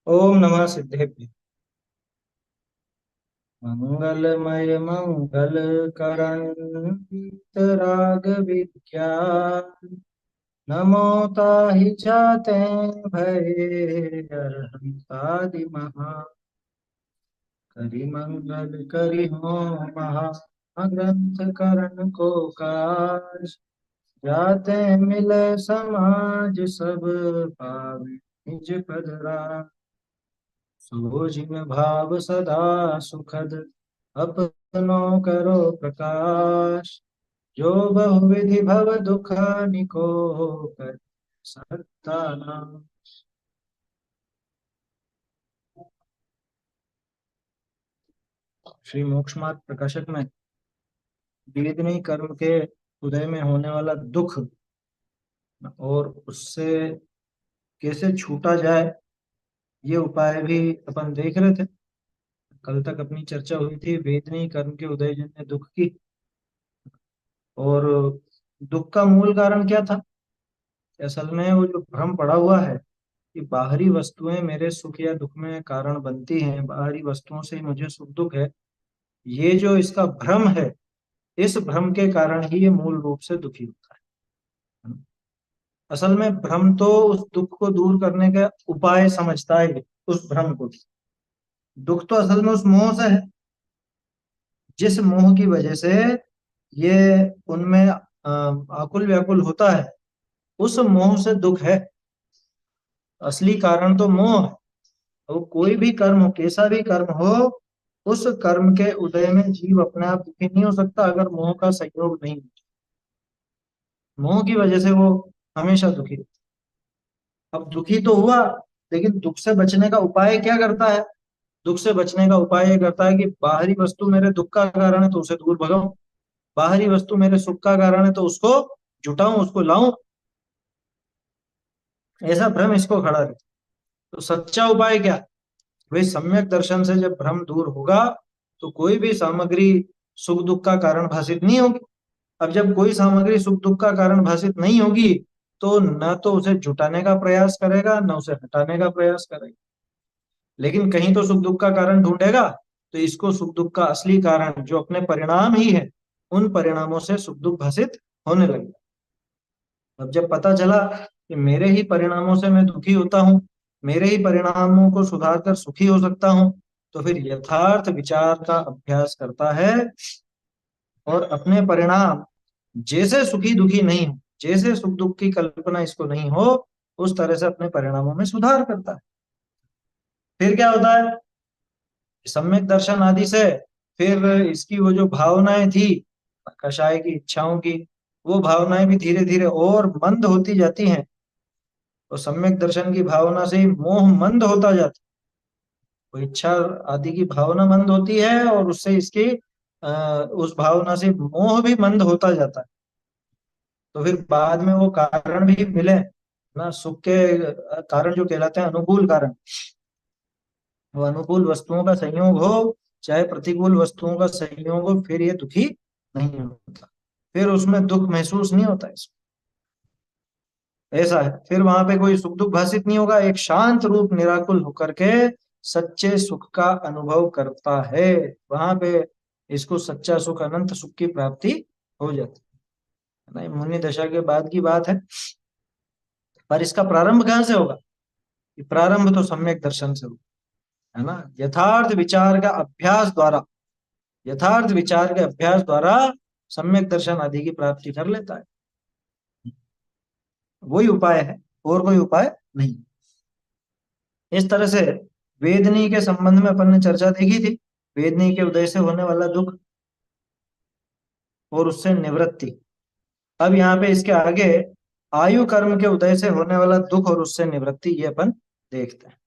ओम नमः सिद्धेभ्य। मंगलमय मंगल करण वीतराग विज्ञान नमो ताहि जाते भये अरहंतादि महा करि मंगल करि हो महा ग्रंथ करण को काज जाते मिले समाज सब पावे निज पद राज। सोजिन भाव सदा सुखद अपनों करो प्रकाश जो बहुविधि भव दुख निको कर सकता नाम। श्री मोक्षमार्ग प्रकाशक में वेदनी कर्म के उदय में होने वाला दुख और उससे कैसे छूटा जाए, ये उपाय भी अपन देख रहे थे। कल तक अपनी चर्चा हुई थी वेदनी कर्म के उदय जन्य दुख की। और दुख का मूल कारण क्या था? असल में वो जो भ्रम पड़ा हुआ है कि बाहरी वस्तुएं मेरे सुख या दुख में कारण बनती हैं, बाहरी वस्तुओं से ही मुझे सुख दुख है, ये जो इसका भ्रम है, इस भ्रम के कारण ही ये मूल रूप से दुखी होता है। असल में भ्रम तो उस दुख को दूर करने का उपाय समझता है, उस भ्रम को। दुख तो असल में उस मोह से है, जिस मोह की वजह से ये उनमें आकुल व्याकुल होता है, उस मोह से दुख है। असली कारण तो मोह है। वो कोई भी कर्म हो, कैसा भी कर्म हो, उस कर्म के उदय में जीव अपने आप दुखी नहीं हो सकता अगर मोह का संयोग नहीं हो। मोह की वजह से वो हमेशा दुखी रहता है। अब दुखी तो हुआ, लेकिन दुख से बचने का उपाय क्या करता है? दुख से बचने का उपाय ये करता है कि बाहरी वस्तु मेरे दुख का कारण है तो उसे दूर भगाऊं, बाहरी वस्तु मेरे सुख का कारण है तो उसको जुटाऊं, उसको लाऊं। ऐसा भ्रम इसको खड़ा रहता है। तो सच्चा उपाय क्या? वही सम्यक दर्शन से जब भ्रम दूर होगा तो कोई भी सामग्री सुख दुख का कारण भाषित नहीं होगी। अब जब कोई सामग्री सुख दुख का कारण भाषित नहीं होगी तो न तो उसे जुटाने का प्रयास करेगा, न उसे हटाने का प्रयास करेगा। लेकिन कहीं तो सुख दुख का कारण ढूंढेगा, तो इसको सुख दुख का असली कारण जो अपने परिणाम ही है, उन परिणामों से सुख दुख भाषित होने लगे। अब जब पता चला कि मेरे ही परिणामों से मैं दुखी होता हूँ, मेरे ही परिणामों को सुधार कर सुखी हो सकता हूँ, तो फिर यथार्थ विचार का अभ्यास करता है और अपने परिणाम जैसे सुखी दुखी नहीं हो, जैसे सुख दुख की कल्पना इसको नहीं हो, उस तरह से अपने परिणामों में सुधार करता है। फिर क्या होता है? सम्यक दर्शन आदि से फिर इसकी वो जो भावनाएं थी, कषाय की इच्छाओं की, वो भावनाएं भी धीरे धीरे और मंद होती जाती हैं। और सम्यक दर्शन की भावना से ही मोह मंद होता जाता है। वो इच्छा आदि की भावना मंद होती है और उससे इसकी उस भावना से मोह भी मंद होता जाता है। तो फिर बाद में वो कारण भी मिले ना, सुख के कारण जो कहलाते हैं अनुकूल कारण, वो अनुकूल वस्तुओं का संयोग हो चाहे प्रतिकूल वस्तुओं का संयोग हो, फिर ये दुखी नहीं होता, फिर उसमें दुख महसूस नहीं होता इसको। ऐसा है, फिर वहां पे कोई सुख दुख भाषित नहीं होगा, एक शांत रूप निराकुल होकर के सच्चे सुख का अनुभव करता है। वहां पे इसको सच्चा सुख, अनंत सुख की प्राप्ति हो जाती है ना। ये मुनि दशा के बाद की बात है। पर इसका प्रारंभ कहाँ से होगा? ये प्रारंभ तो सम्यक दर्शन से होगा, है ना। यथार्थ विचार का अभ्यास द्वारा, यथार्थ विचार के अभ्यास द्वारा सम्यक दर्शन आदि की प्राप्ति कर लेता है। वही उपाय है, और कोई उपाय नहीं। इस तरह से वेदनी के संबंध में अपन ने चर्चा देखी थी, वेदनी के उदय से होने वाला दुख और उससे निवृत्ति। अब यहाँ पे इसके आगे आयु कर्म के उदय से होने वाला दुख और उससे निवृत्ति, ये अपन देखते हैं।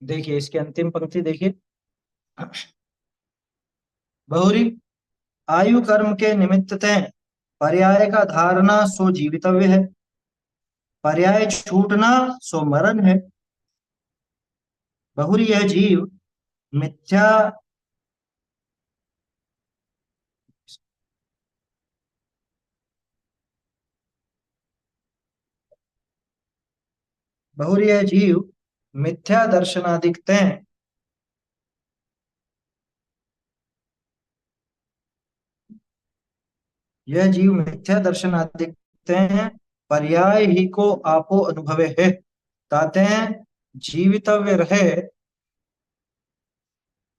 देखिए इसकी अंतिम पंक्ति देखिए। बहुरी आयु कर्म के निमित्त ते पर्याय का धारणा सो जीवितव्य है, पर्याय छूटना सो मरण है। बहुरी यह जीव मिथ्या, बहुरी यह जीव मिथ्या दर्शनादिकते, यह जीव मिथ्या दर्शनादिकते हैं, पर्याय ही को आपो अनुभवे है। ताते जीवितव्य रहे,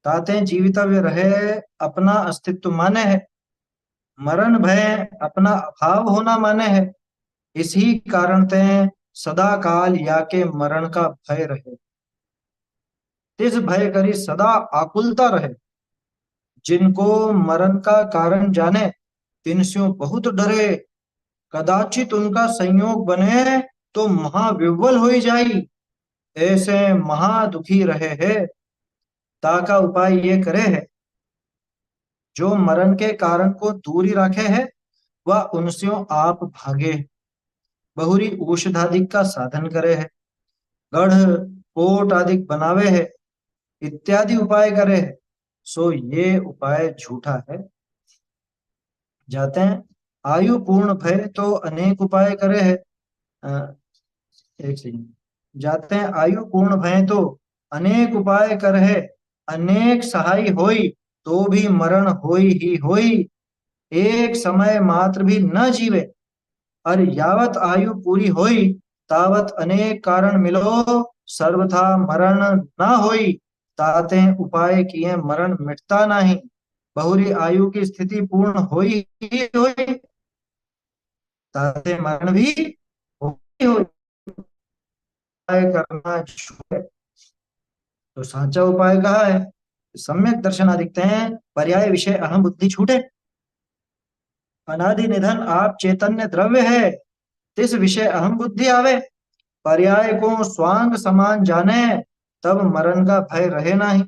ताते जीवितव्य रहे अपना अस्तित्व माने है, मरण भय अपना अभाव होना माने है। इसी कारण ते सदा काल या के मरण का भय रहे, तिस भय करी सदा आकुलता रहे। जिनको मरण का कारण जाने तिनस्यों बहुत डरे, कदाचित उनका संयोग बने तो महाविह्वल हो जाई। ऐसे महा दुखी रहे है, ताका उपाय ये करे है, जो मरण के कारण को दूरी रखे है वह उनस्यों आप भागे। बहुरी औषधादिक का साधन करे है, गढ़ कोट आदि बनावे है, इत्यादि उपाय करे है, सो ये उपाय झूठा है। जाते हैं आयु पूर्ण भय तो अनेक उपाय करे है। अ, एक सेकंड। जाते हैं आयु पूर्ण भय तो अनेक उपाय कर है, अनेक सहाय होई तो भी मरण होई ही होई। एक समय मात्र भी न जीवे, और यावत आयु पूरी होई तावत अनेक कारण मिलो, सर्वथा मरण न होई। ताते उपाय किए मरण मिटता नहीं। बहुरी आयु की स्थिति पूर्ण होई ही होई, ताते मरण भी होई होई। उपाय करना छूटे तो साचा उपाय कहा है, सम्यक दर्शन दिखते हैं, पर्याय विषय अहम बुद्धि छूटे। अनादि निधन आप चैतन्य द्रव्य है, तिस विषय अहम बुद्धि आवे। पर्याय को स्वांग समान जाने, तब मरण का भय रहे नहीं।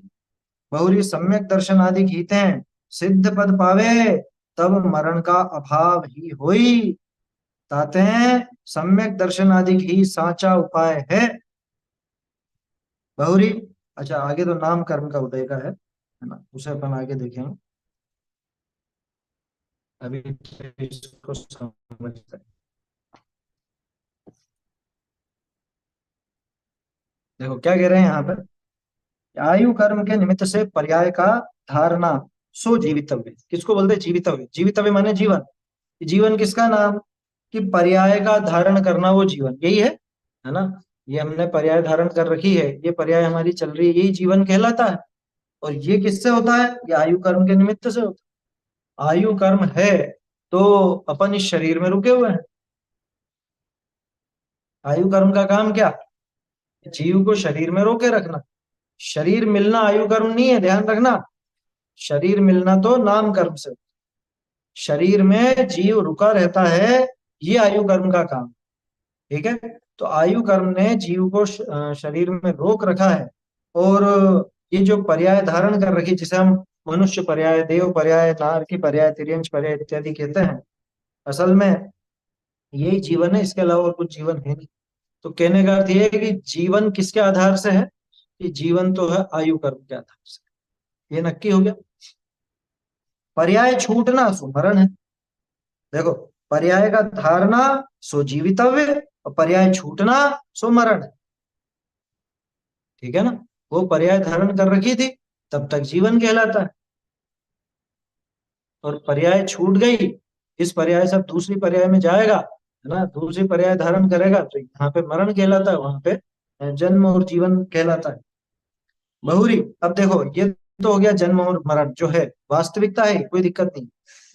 बहुरी सम्यक दर्शन आदि गीते हैं, सिद्ध पद पावे तब मरण का अभाव ही होई। ताते हैं सम्यक दर्शन आदि ही साचा उपाय है। बहुरी अच्छा आगे तो नाम कर्म का उदय का है ना, उसे अपन आगे देखेंगे। अभी तो इसको समझते हैं। देखो क्या कह रहे हैं यहाँ पर, आयु कर्म के निमित्त से पर्याय का धारणा सो जीवितव्य, किसको बोलते हैं जीवितव्य, जीवितव्य माने जीवन। जीवन किसका नाम, कि पर्याय का धारण करना वो जीवन यही है ना। ये हमने पर्याय धारण कर रखी है, ये पर्याय हमारी चल रही है, यही जीवन कहलाता है। और ये किससे होता है, ये आयु कर्म के निमित्त से होता है। आयु कर्म है तो अपन इस शरीर में रुके हुए हैं। आयु कर्म का काम क्या, जीव को शरीर में रोके रखना। शरीर मिलना आयु कर्म नहीं है, ध्यान रखना। शरीर मिलना तो नाम कर्म से, शरीर में जीव रुका रहता है, ये आयु कर्म का काम। ठीक है, तो आयु कर्म ने जीव को शरीर में रोक रखा है। और ये जो पर्याय धारण कर रखी, जिसे हम मनुष्य पर्याय, देव पर्याय, नारकी पर्याय, तिर्यंश पर्याय इत्यादि कहते हैं, असल में यही जीवन है, इसके अलावा और कुछ जीवन है नहीं। तो कहने का अर्थ ये है कि जीवन किसके आधार से है, कि जीवन तो है आयु कर्म के आधार से। ये नक्की हो गया। पर्याय छूटना सो मरण है। देखो, पर्याय का धारणा सो जीवितव्य, और पर्याय छूटना सो मरण है। ठीक है ना, वो पर्याय धारण कर रखी थी तब तक जीवन कहलाता है, और पर्याय छूट गई, इस पर्याय से अब दूसरी पर्याय में जाएगा है ना, दूसरी पर्याय धारण करेगा तो यहाँ पे मरण कहलाता है, वहां पे जन्म और जीवन कहलाता है। बहुरी अब देखो, ये तो हो गया जन्म और मरण, जो है वास्तविकता है, कोई दिक्कत नहीं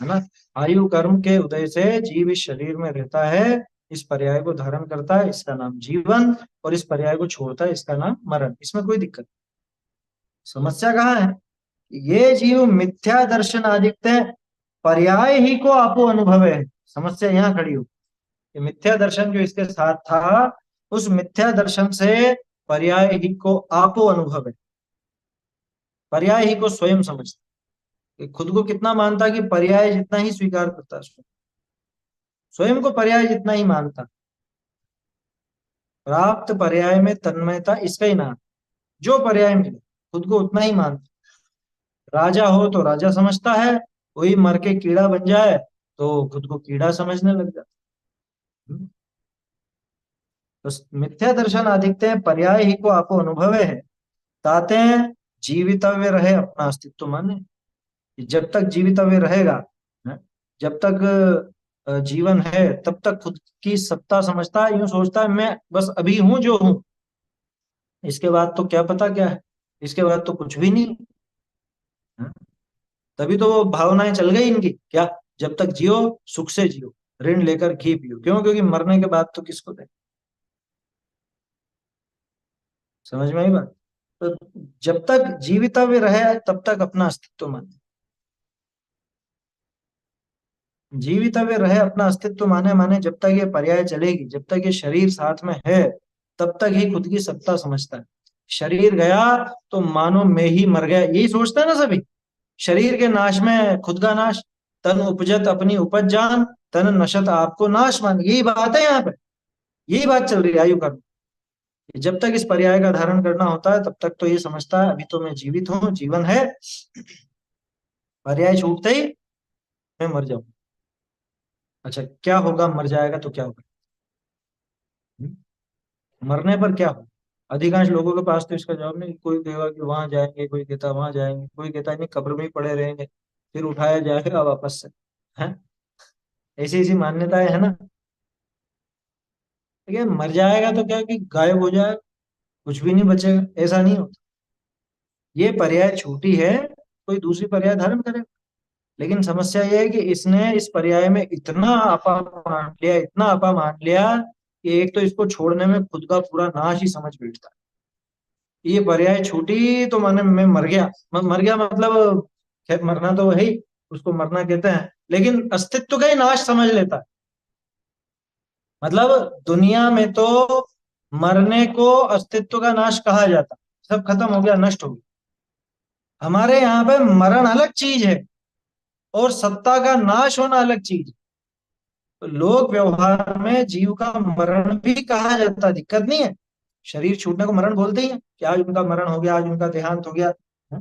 है ना। आयु कर्म के उदय से जीव इस शरीर में रहता है, इस पर्याय को धारण करता है, इसका नाम जीवन, और इस पर्याय को छोड़ता है, इसका नाम मरण। इसमें कोई दिक्कत नहीं। समस्या कहाँ है, ये जीव मिथ्या दर्शन आदित्य पर्याय ही को आपो अनुभव है। समस्या यहाँ खड़ी हो, कि मिथ्या दर्शन जो इसके साथ था, उस मिथ्या दर्शन से पर्याय ही को आपो अनुभव है, पर्याय ही को स्वयं समझता है। खुद को कितना मानता कि पर्याय जितना ही स्वीकार करता है, स्वयं को पर्याय जितना ही मानता। प्राप्त पर्याय में तन्मयता इसका ही नाम, जो पर्याय मिले खुद को उतना ही मानता। राजा हो तो राजा समझता है, वही मर के कीड़ा बन जाए तो खुद को कीड़ा समझने लग जाता। हम्म। तो मिथ्या दर्शन अधिकते हैं पर्याय ही को आपको अनुभव है, ताते जीवितव्य रहे अपना अस्तित्व माने। जब तक जीवितव्य रहेगा, है, जब तक जीवन है तब तक खुद की सत्ता समझता है, यूं सोचता है मैं बस अभी हूं जो हूं, इसके बाद तो क्या पता क्या है, इसके बाद तो कुछ भी नहीं। है? तभी तो वो भावनाएं चल गई इनकी क्या, जब तक जियो सुख से जियो, ऋण लेकर घी पियो, क्यों, क्योंकि मरने के बाद तो किसको दे। समझ में आई बात। तो जब तक जीवितव्य रहे तब तक अपना अस्तित्व माने, जीवितव्य रहे अपना अस्तित्व माने, माने जब तक ये पर्याय चलेगी, जब तक ये शरीर साथ में है तब तक ही खुद की सत्ता समझता है। शरीर गया तो मानो मैं ही मर गया, यही सोचता है ना सभी। शरीर के नाश में खुद का नाश, तन उपजत अपनी उपज जान, तन नशत आपको नाश मान, यही बात है यहाँ पे, यही बात चल रही है आयु कर्म। जब तक इस पर्याय का धारण करना होता है तब तक तो ये समझता है अभी तो मैं जीवित हूँ, जीवन है, पर्याय छूटते ही मैं मर जाऊं। अच्छा क्या होगा, मर जाएगा तो क्या होगा? हम्म? मरने पर क्या हो? अधिकांश लोगों के पास तो इसका जवाब नहीं। कोई कहेगा कि वहां जाएंगे, कोई कहता वहां जाएंगे, कोई कहता नहीं कब्र में ही पड़े रहेंगे, फिर उठाया जाएगा वापस से। है, ऐसी ऐसी मान्यताएं है ना। ठीक है, मर जाएगा तो क्या कि गायब हो जाएगा, कुछ भी नहीं बचेगा, ऐसा नहीं होता। ये पर्याय छूटी है, कोई दूसरी पर्याय धारण करे। लेकिन समस्या ये है कि इसने इस पर्याय में इतना आपा मान लिया, इतना आपा मान लिया कि एक तो इसको छोड़ने में खुद का पूरा नाश ही समझ बैठता है। ये पर्याय छूटी तो माने मैं मर गया, मर गया मतलब, खैर मरना तो है ही, उसको मरना कहते हैं, लेकिन अस्तित्व का ही नाश समझ लेता है। मतलब दुनिया में तो मरने को अस्तित्व का नाश कहा जाता, सब खत्म हो गया, नष्ट हो गया। हमारे यहाँ पे मरण अलग चीज है और सत्ता का नाश होना अलग चीज। तो लोक व्यवहार में जीव का मरण भी कहा जाता है, दिक्कत नहीं है। शरीर छूटने को मरण बोलते ही है कि आज उनका मरण हो गया, आज उनका देहांत हो गया। है?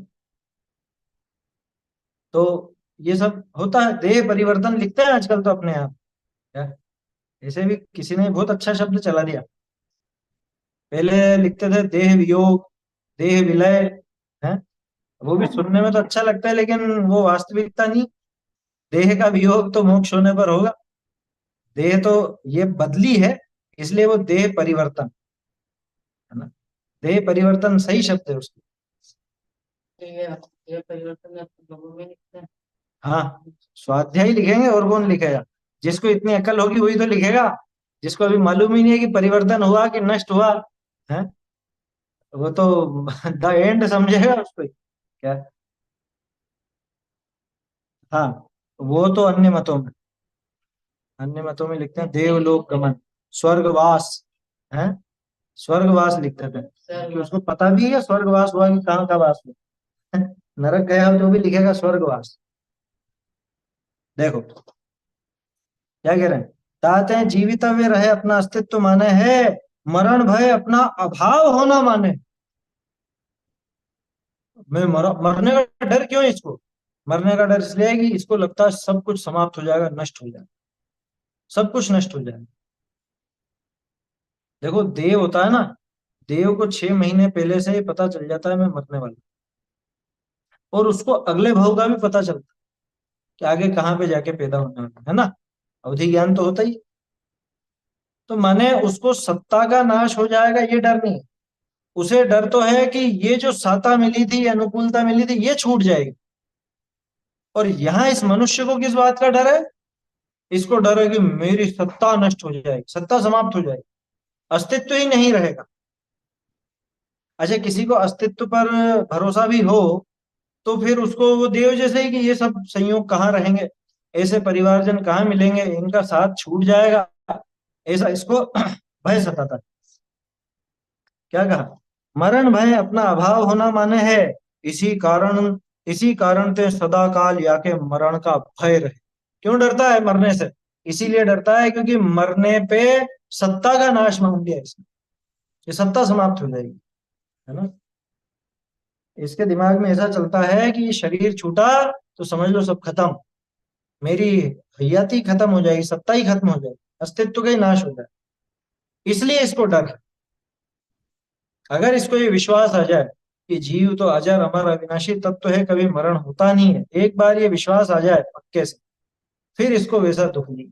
तो ये सब होता है, देह परिवर्तन लिखते हैं आजकल तो अपने आप। क्या, ऐसे भी किसी ने बहुत अच्छा शब्द चला दिया। पहले लिखते थे देह वियोग, देह विलय। है, वो भी सुनने में तो अच्छा लगता है लेकिन वो वास्तविकता नहीं। देह का वियोग तो मोक्ष होने पर होगा, देह तो ये बदली है, इसलिए वो देह परिवर्तन है ना। देह परिवर्तन सही शब्द है उसकी। ये परिवर्तन आप लोगों में लिखते हैं। हाँ, स्वाध्याय लिखेंगे और कौन लिखेगा? जिसको इतनी अकल होगी वही तो लिखेगा, जिसको अभी मालूम ही नहीं है कि परिवर्तन हुआ कि नष्ट हुआ। है, वो तो द एंड समझेगा उसको ही। क्या? हाँ, वो तो अन्य मतों में लिखते हैं देवलोक गमन, स्वर्गवास। है, स्वर्गवास लिखते थे कि उसको पता भी है स्वर्गवास हुआ कि कहाँ का वास हुआ। नरक गया हो तो भी लिखेगा स्वर्गवास। देखो क्या कह रहे हैं, ताते हैं जीवितव्य रहे अपना अस्तित्व माने है, मरण भय अपना अभाव होना माने। मरने का डर क्यों है इसको? मरने का डर इसलिए है कि इसको लगता है सब कुछ समाप्त हो जाएगा, नष्ट हो जाएगा, सब कुछ नष्ट हो जाएगा। देखो देव होता है ना, देव को 6 महीने पहले से ही पता चल जाता है मैं मरने वाला हूं। और उसको अगले भाव का भी पता चलता है कि आगे कहाँ पे जाके पैदा होने वाला है ना। अवधि ज्ञान तो होता ही। तो माने उसको सत्ता का नाश हो जाएगा ये डर नहीं है, उसे डर तो है कि ये जो सत्ता मिली थी, अनुकूलता मिली थी, ये छूट जाएगी। और यहाँ इस मनुष्य को किस बात का डर है? इसको डर है कि मेरी सत्ता नष्ट हो जाएगी, सत्ता समाप्त हो जाएगी, अस्तित्व ही नहीं रहेगा। अच्छा किसी को अस्तित्व पर भरोसा भी हो तो फिर उसको वो देव जैसे ही कि ये सब संयोग कहाँ रहेंगे, ऐसे परिवारजन कहाँ मिलेंगे, इनका साथ छूट जाएगा, ऐसा इसको भय सताता है। क्या कहा? मरण भय अपना अभाव होना माने है, इसी कारण इसी कारण ते सदा काल या के मरण का भय रहे। क्यों डरता है मरने से? इसीलिए डरता है क्योंकि मरने पे सत्ता का नाश मान लिया इसने, ये सत्ता समाप्त हो जाएगी, है ना। इसके दिमाग में ऐसा चलता है कि ये शरीर छूटा तो समझ लो सब खत्म, मेरी हयाती खत्म हो जाएगी, सत्ता ही खत्म हो जाएगी, अस्तित्व का ही नाश हो जाए, इसलिए इसको डर है। अगर इसको ये विश्वास आ जाए कि जीव तो अजर अमर अविनाशी तत्व है, कभी मरण होता नहीं है, एक बार ये विश्वास आ जाए पक्के से, फिर इसको वैसा दुख नहीं,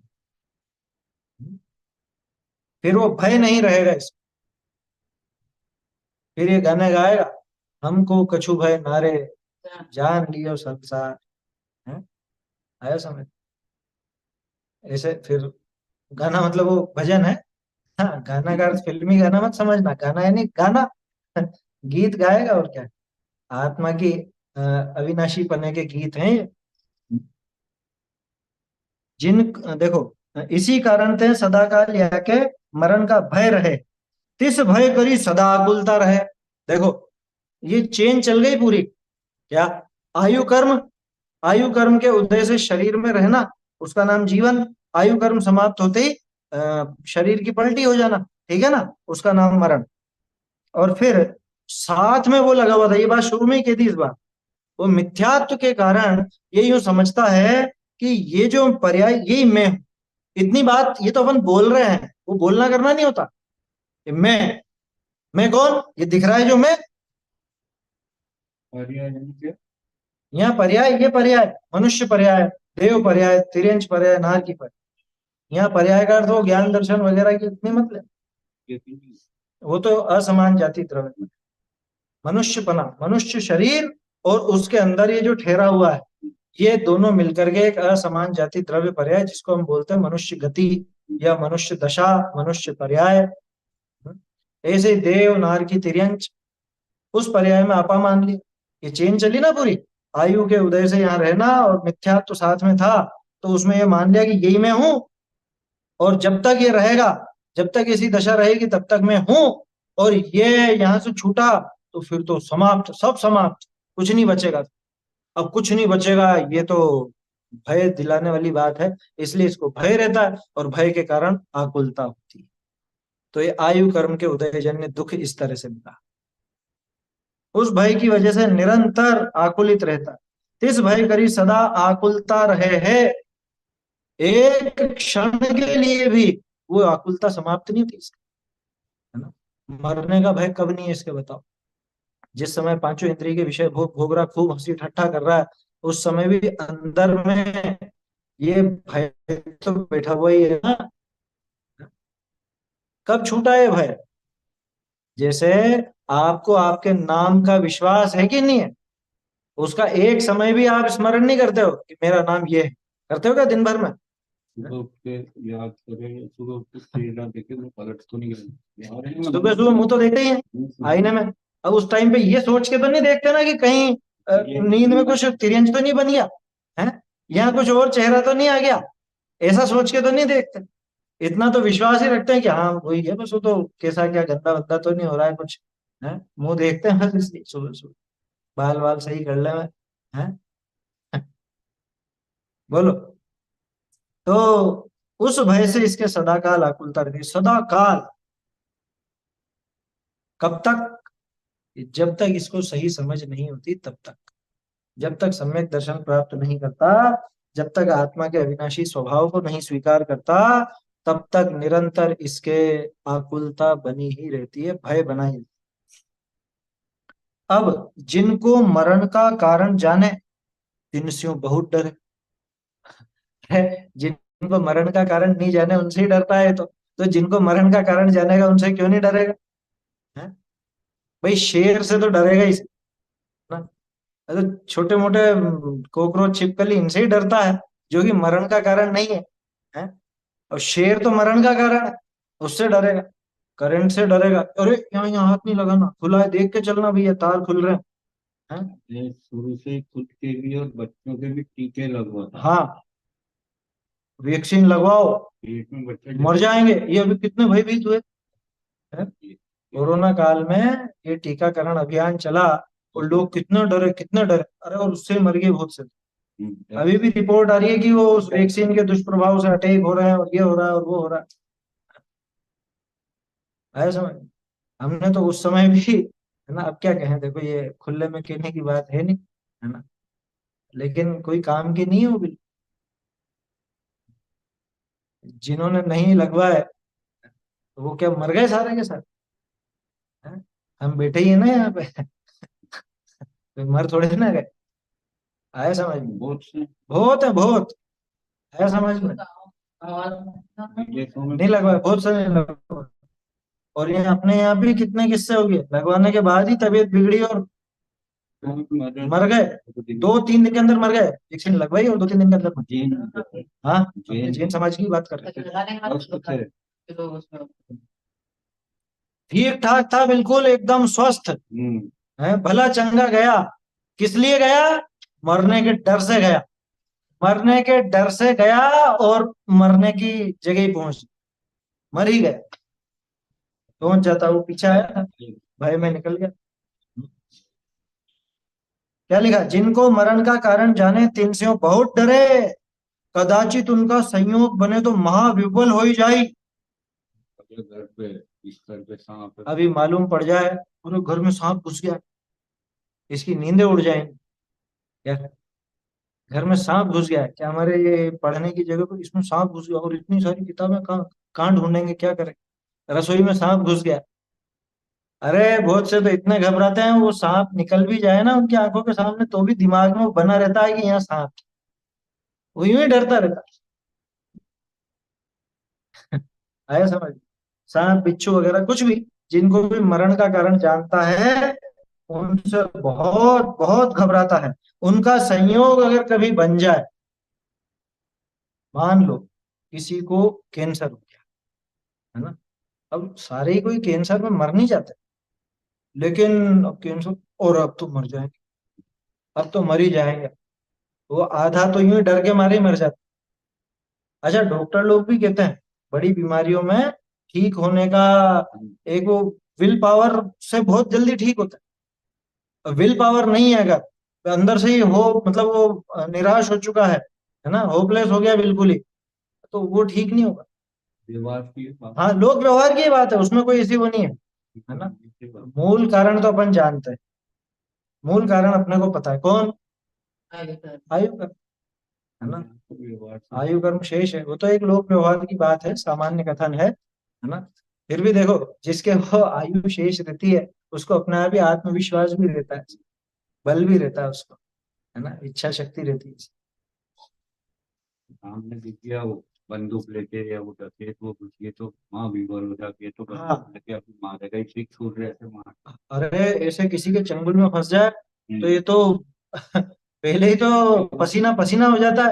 फिर वो भय नहीं रहेगा इसको। फिर ये गाने गाएगा, हमको कछु भय नारे, जान लियो संसार, है। आया समझ? ऐसे फिर गाना मतलब वो भजन है। हाँ, गाना का अर्थ फिल्मी गाना मत समझना, गाना यानी गाना। गीत गाएगा और क्या, आत्मा की अविनाशी पने के गीत हैं ये। जिन देखो, इसी कारण ते सदा काल या के मरण का भय रहे, तिस भय करी सदा आकुलता रहे। देखो, ये चेन चल गई पूरी। क्या? आयु कर्म, आयु कर्म के उदय से शरीर में रहना, उसका नाम जीवन। आयु कर्म समाप्त होते ही शरीर की पलटी हो जाना, ठीक है ना, उसका नाम मरण। और फिर साथ में वो लगा हुआ था, ये बात शुरू में ही कही थी इस बार, वो मिथ्यात्व के कारण ये यूं समझता है कि ये जो पर्याय यही मैं हूं। इतनी बात ये तो अपन बोल रहे हैं, वो बोलना करना नहीं होता। ये मैं कौन? ये दिख रहा है जो मैं। यहाँ पर्याय, ये पर्याय मनुष्य पर्याय, देव पर्याय, तिर्यंच पर्याय, नार की पर्याय। यहाँ पर्याय का अर्थ हो ज्ञान दर्शन वगैरह की इतनी मतलब, वो तो असमान जाति द्रव्य। मनुष्यपना, मनुष्य शरीर और उसके अंदर ये जो ठहरा हुआ है, ये दोनों मिलकर के एक असमान जाति द्रव्य पर्याय, जिसको हम बोलते हैं मनुष्य गति या मनुष्य दशा, मनुष्य पर्याय। ऐसे देव नार की तिर्यंच, उस पर्याय में आपा मान लिया। ये चेन चली ना पूरी, आयु के उदय से यहाँ रहना और मिथ्यात्व तो साथ में था, तो उसमें ये मान लिया कि यही मैं हूं। और जब तक ये रहेगा, जब तक ऐसी दशा रहेगी तब तक मैं हूं। और ये यहाँ से छूटा तो फिर तो समाप्त, सब समाप्त, कुछ नहीं बचेगा। अब कुछ नहीं बचेगा, ये तो भय दिलाने वाली बात है। इसलिए इसको भय रहता है और भय के कारण आकुलता होती है। तो ये आयु कर्म के उदयजन्य दुख इस तरह से मिला, उस भय की वजह से निरंतर आकुलित रहता है। इस भय करी सदा आकुलता रहे है, एक क्षण के लिए भी वो आकुलता समाप्त नहीं होती इसकी, है ना। मरने का भय कब नहीं है इसके बताओ? जिस समय पांचों इंद्रिय के विषय भोग भोग रहा, खूब हंसी ठट्ठा कर रहा है, उस समय भी अंदर में ये भय तो बैठा हुआ ही है ना। कब छूटा है भय? जैसे आपको आपके नाम का विश्वास है कि नहीं है, उसका एक समय भी आप स्मरण नहीं करते हो कि मेरा नाम ये है, करते हो क्या दिन भर में? सुबह उठ के याद करें, सुबह उठ के चेहरा देखे तो पलट तो नहीं गए, सुबह सुबह मुंह तो देखते ही हैं आईने में। अब उस टाइम पे ये सोच के तो नहीं देखते ना कि कहीं नींद में कुछ तिरंज तो नहीं बन गया है, यहाँ कुछ और चेहरा तो नहीं आ गया, ऐसा सोच के तो नहीं देखते। इतना तो विश्वास ही रखते हैं कि हाँ वही है, बस वो तो कैसा क्या गंदा वंदा तो नहीं हो रहा है कुछ, है। मुंह देखते हैं बस, इसलिए सुबह सुबह बाल वाल सही कर ले मैं, है। बोलो। तो उस भय से इसके सदाकाल आकुलता रहती, सदाकाल। कब तक? जब तक इसको सही समझ नहीं होती तब तक, जब तक सम्यक दर्शन प्राप्त नहीं करता, जब तक आत्मा के अविनाशी स्वभाव को नहीं स्वीकार करता, तब तक निरंतर इसके आकुलता बनी ही रहती है, भय बना ही। अब जिनको मरण का कारण जाने, तिनस्यों बहुत डरे, है। जिनको मरण का कारण नहीं जाने उनसे ही डरता है, तो जिनको मरण का कारण जानेगा उनसे क्यों नहीं डरेगा, है। भाई शेर से तो डरेगा ही ना। तो छोटे मोटे कॉकरोच छिपकली इनसे ही डरता है, जो कि मरण का कारण नहीं है, है। और शेर तो मरण का कारण है, उससे डरेगा, करंट से डरेगा, अरे यहाँ यहाँ हाथ नहीं लगाना, खुला है देख के चलना भैया, तार खुल रहे हैं, हैं? ये शुरू से ही खुद के भी और बच्चों के भी टीके लगवाता है। हाँ, वैक्सीन लगवाओ, पेट में बच्चे मर जाएंगे, ये अभी कितने भयभीत हुए हैं। कोरोना काल में ये टीकाकरण अभियान चला और लोग कितने डरे, कितने डरे, अरे और उससे मर गए बहुत से। अभी भी रिपोर्ट आ रही है कि वो उस वैक्सीन के दुष्प्रभाव से अटैक हो रहे हैं और ये हो रहा है और वो हो रहा है समझ। हमने तो उस समय भी, है ना, अब क्या कहें, देखो ये खुले में कहने की बात है नहीं, है ना, लेकिन कोई काम की नहीं है वो बिल्कुल। जिन्होंने नहीं लगवाए तो वो क्या मर गए सारे के सारे, हैं? हम बैठे ही है ना यहाँ पे, कोई मर थोड़े ना गए। आया समझ में, बहुत है बहुत, आया समझ में। नहीं लगवाए, बहुत सारे नहीं लगवाए। और ये अपने यहाँ भी कितने किस्से हो गए, लगवाने के बाद ही तबीयत बिगड़ी और मर गए, 2-3 दिन के अंदर मर गए, वैक्सीन लगवाई और 2-3 दिन के अंदर मर गए। हाँ, अपने जैन समाज की बात कर रहे थे। ठीक ठाक था बिल्कुल, एकदम स्वस्थ है, भला चंगा गया। किस लिए गया? मरने के डर से गया, मरने के डर से गया और मरने की जगह ही पहुंच, मर ही गया। पहुंच जाता, वो पीछे आया था, भाई मैं निकल गया। क्या लिखा? जिनको मरण का कारण जाने तिनस्यों बहुत डरे, कदाचित उनका संयोग बने तो महाविपल हो ही जाई। घर पे बिस्तर पे सांप, अभी मालूम पड़ जाए पूरे घर में सांप घुस गया, इसकी नींदें उड़ जाएंगी। क्या, घर में सांप घुस गया है क्या, हमारे ये पढ़ने की जगह पर इसमें सांप घुस गया, और इतनी सारी किताबें कहाँ कहाँ ढूंढेंगे, क्या करें, रसोई में सांप घुस गया। अरे बहुत से तो इतने घबराते हैं, वो सांप निकल भी जाए ना उनकी आंखों के सामने तो भी दिमाग में वो बना रहता है कि यहाँ सांप, वो यूं ही डरता रहता है। आया समझ? सांप बिच्छू वगैरह कुछ भी, जिनको भी मरण का कारण जानता है, उनसे बहुत बहुत घबराता है। उनका संयोग अगर कभी बन जाए, मान लो किसी को कैंसर हो गया, है ना, अब सारे ही कोई कैंसर में मर नहीं जाते, लेकिन अब कैंसर, और अब तो मर जाएंगे, अब तो मर ही जाएंगे, वो आधा तो यूं ही डर के मारे ही मर जाते। अच्छा, डॉक्टर लोग भी कहते हैं बड़ी बीमारियों में ठीक होने का एक वो विल पावर से बहुत जल्दी ठीक होता है। विल पावर नहीं है अगर अंदर से ही हो, मतलब वो निराश हो चुका है ना, होपलेस हो गया बिल्कुल ही, तो वो ठीक नहीं होगा। व्यवहार की बात, हाँ, लोक व्यवहार की बात है, उसमें कोई ऐसी वो नहीं है ना। मूल कारण तो अपन जानते हैं, मूल कारण अपने को पता है कौन? आयु कर्म, है ना, आयु कर्म शेष है, वो तो एक लोक व्यवहार की बात है, सामान्य कथन है ना। फिर भी देखो, जिसके वो आयु शेष रहती है उसको अपने आप ही आत्मविश्वास भी रहता है, बल भी रहता है उसको, है ना, इच्छा शक्ति रहती है। सामने दिख गया वो बंदूक लेके या वो डके तो ये तो माँ विवल हो जाती है, तो बंदूक लेके अपनी मारेगा, इसी छूट रहे ऐसे मार। अरे ऐसे किसी के चंगुल में फंस जाए तो ये तो पहले ही तो पसीना पसीना हो जाता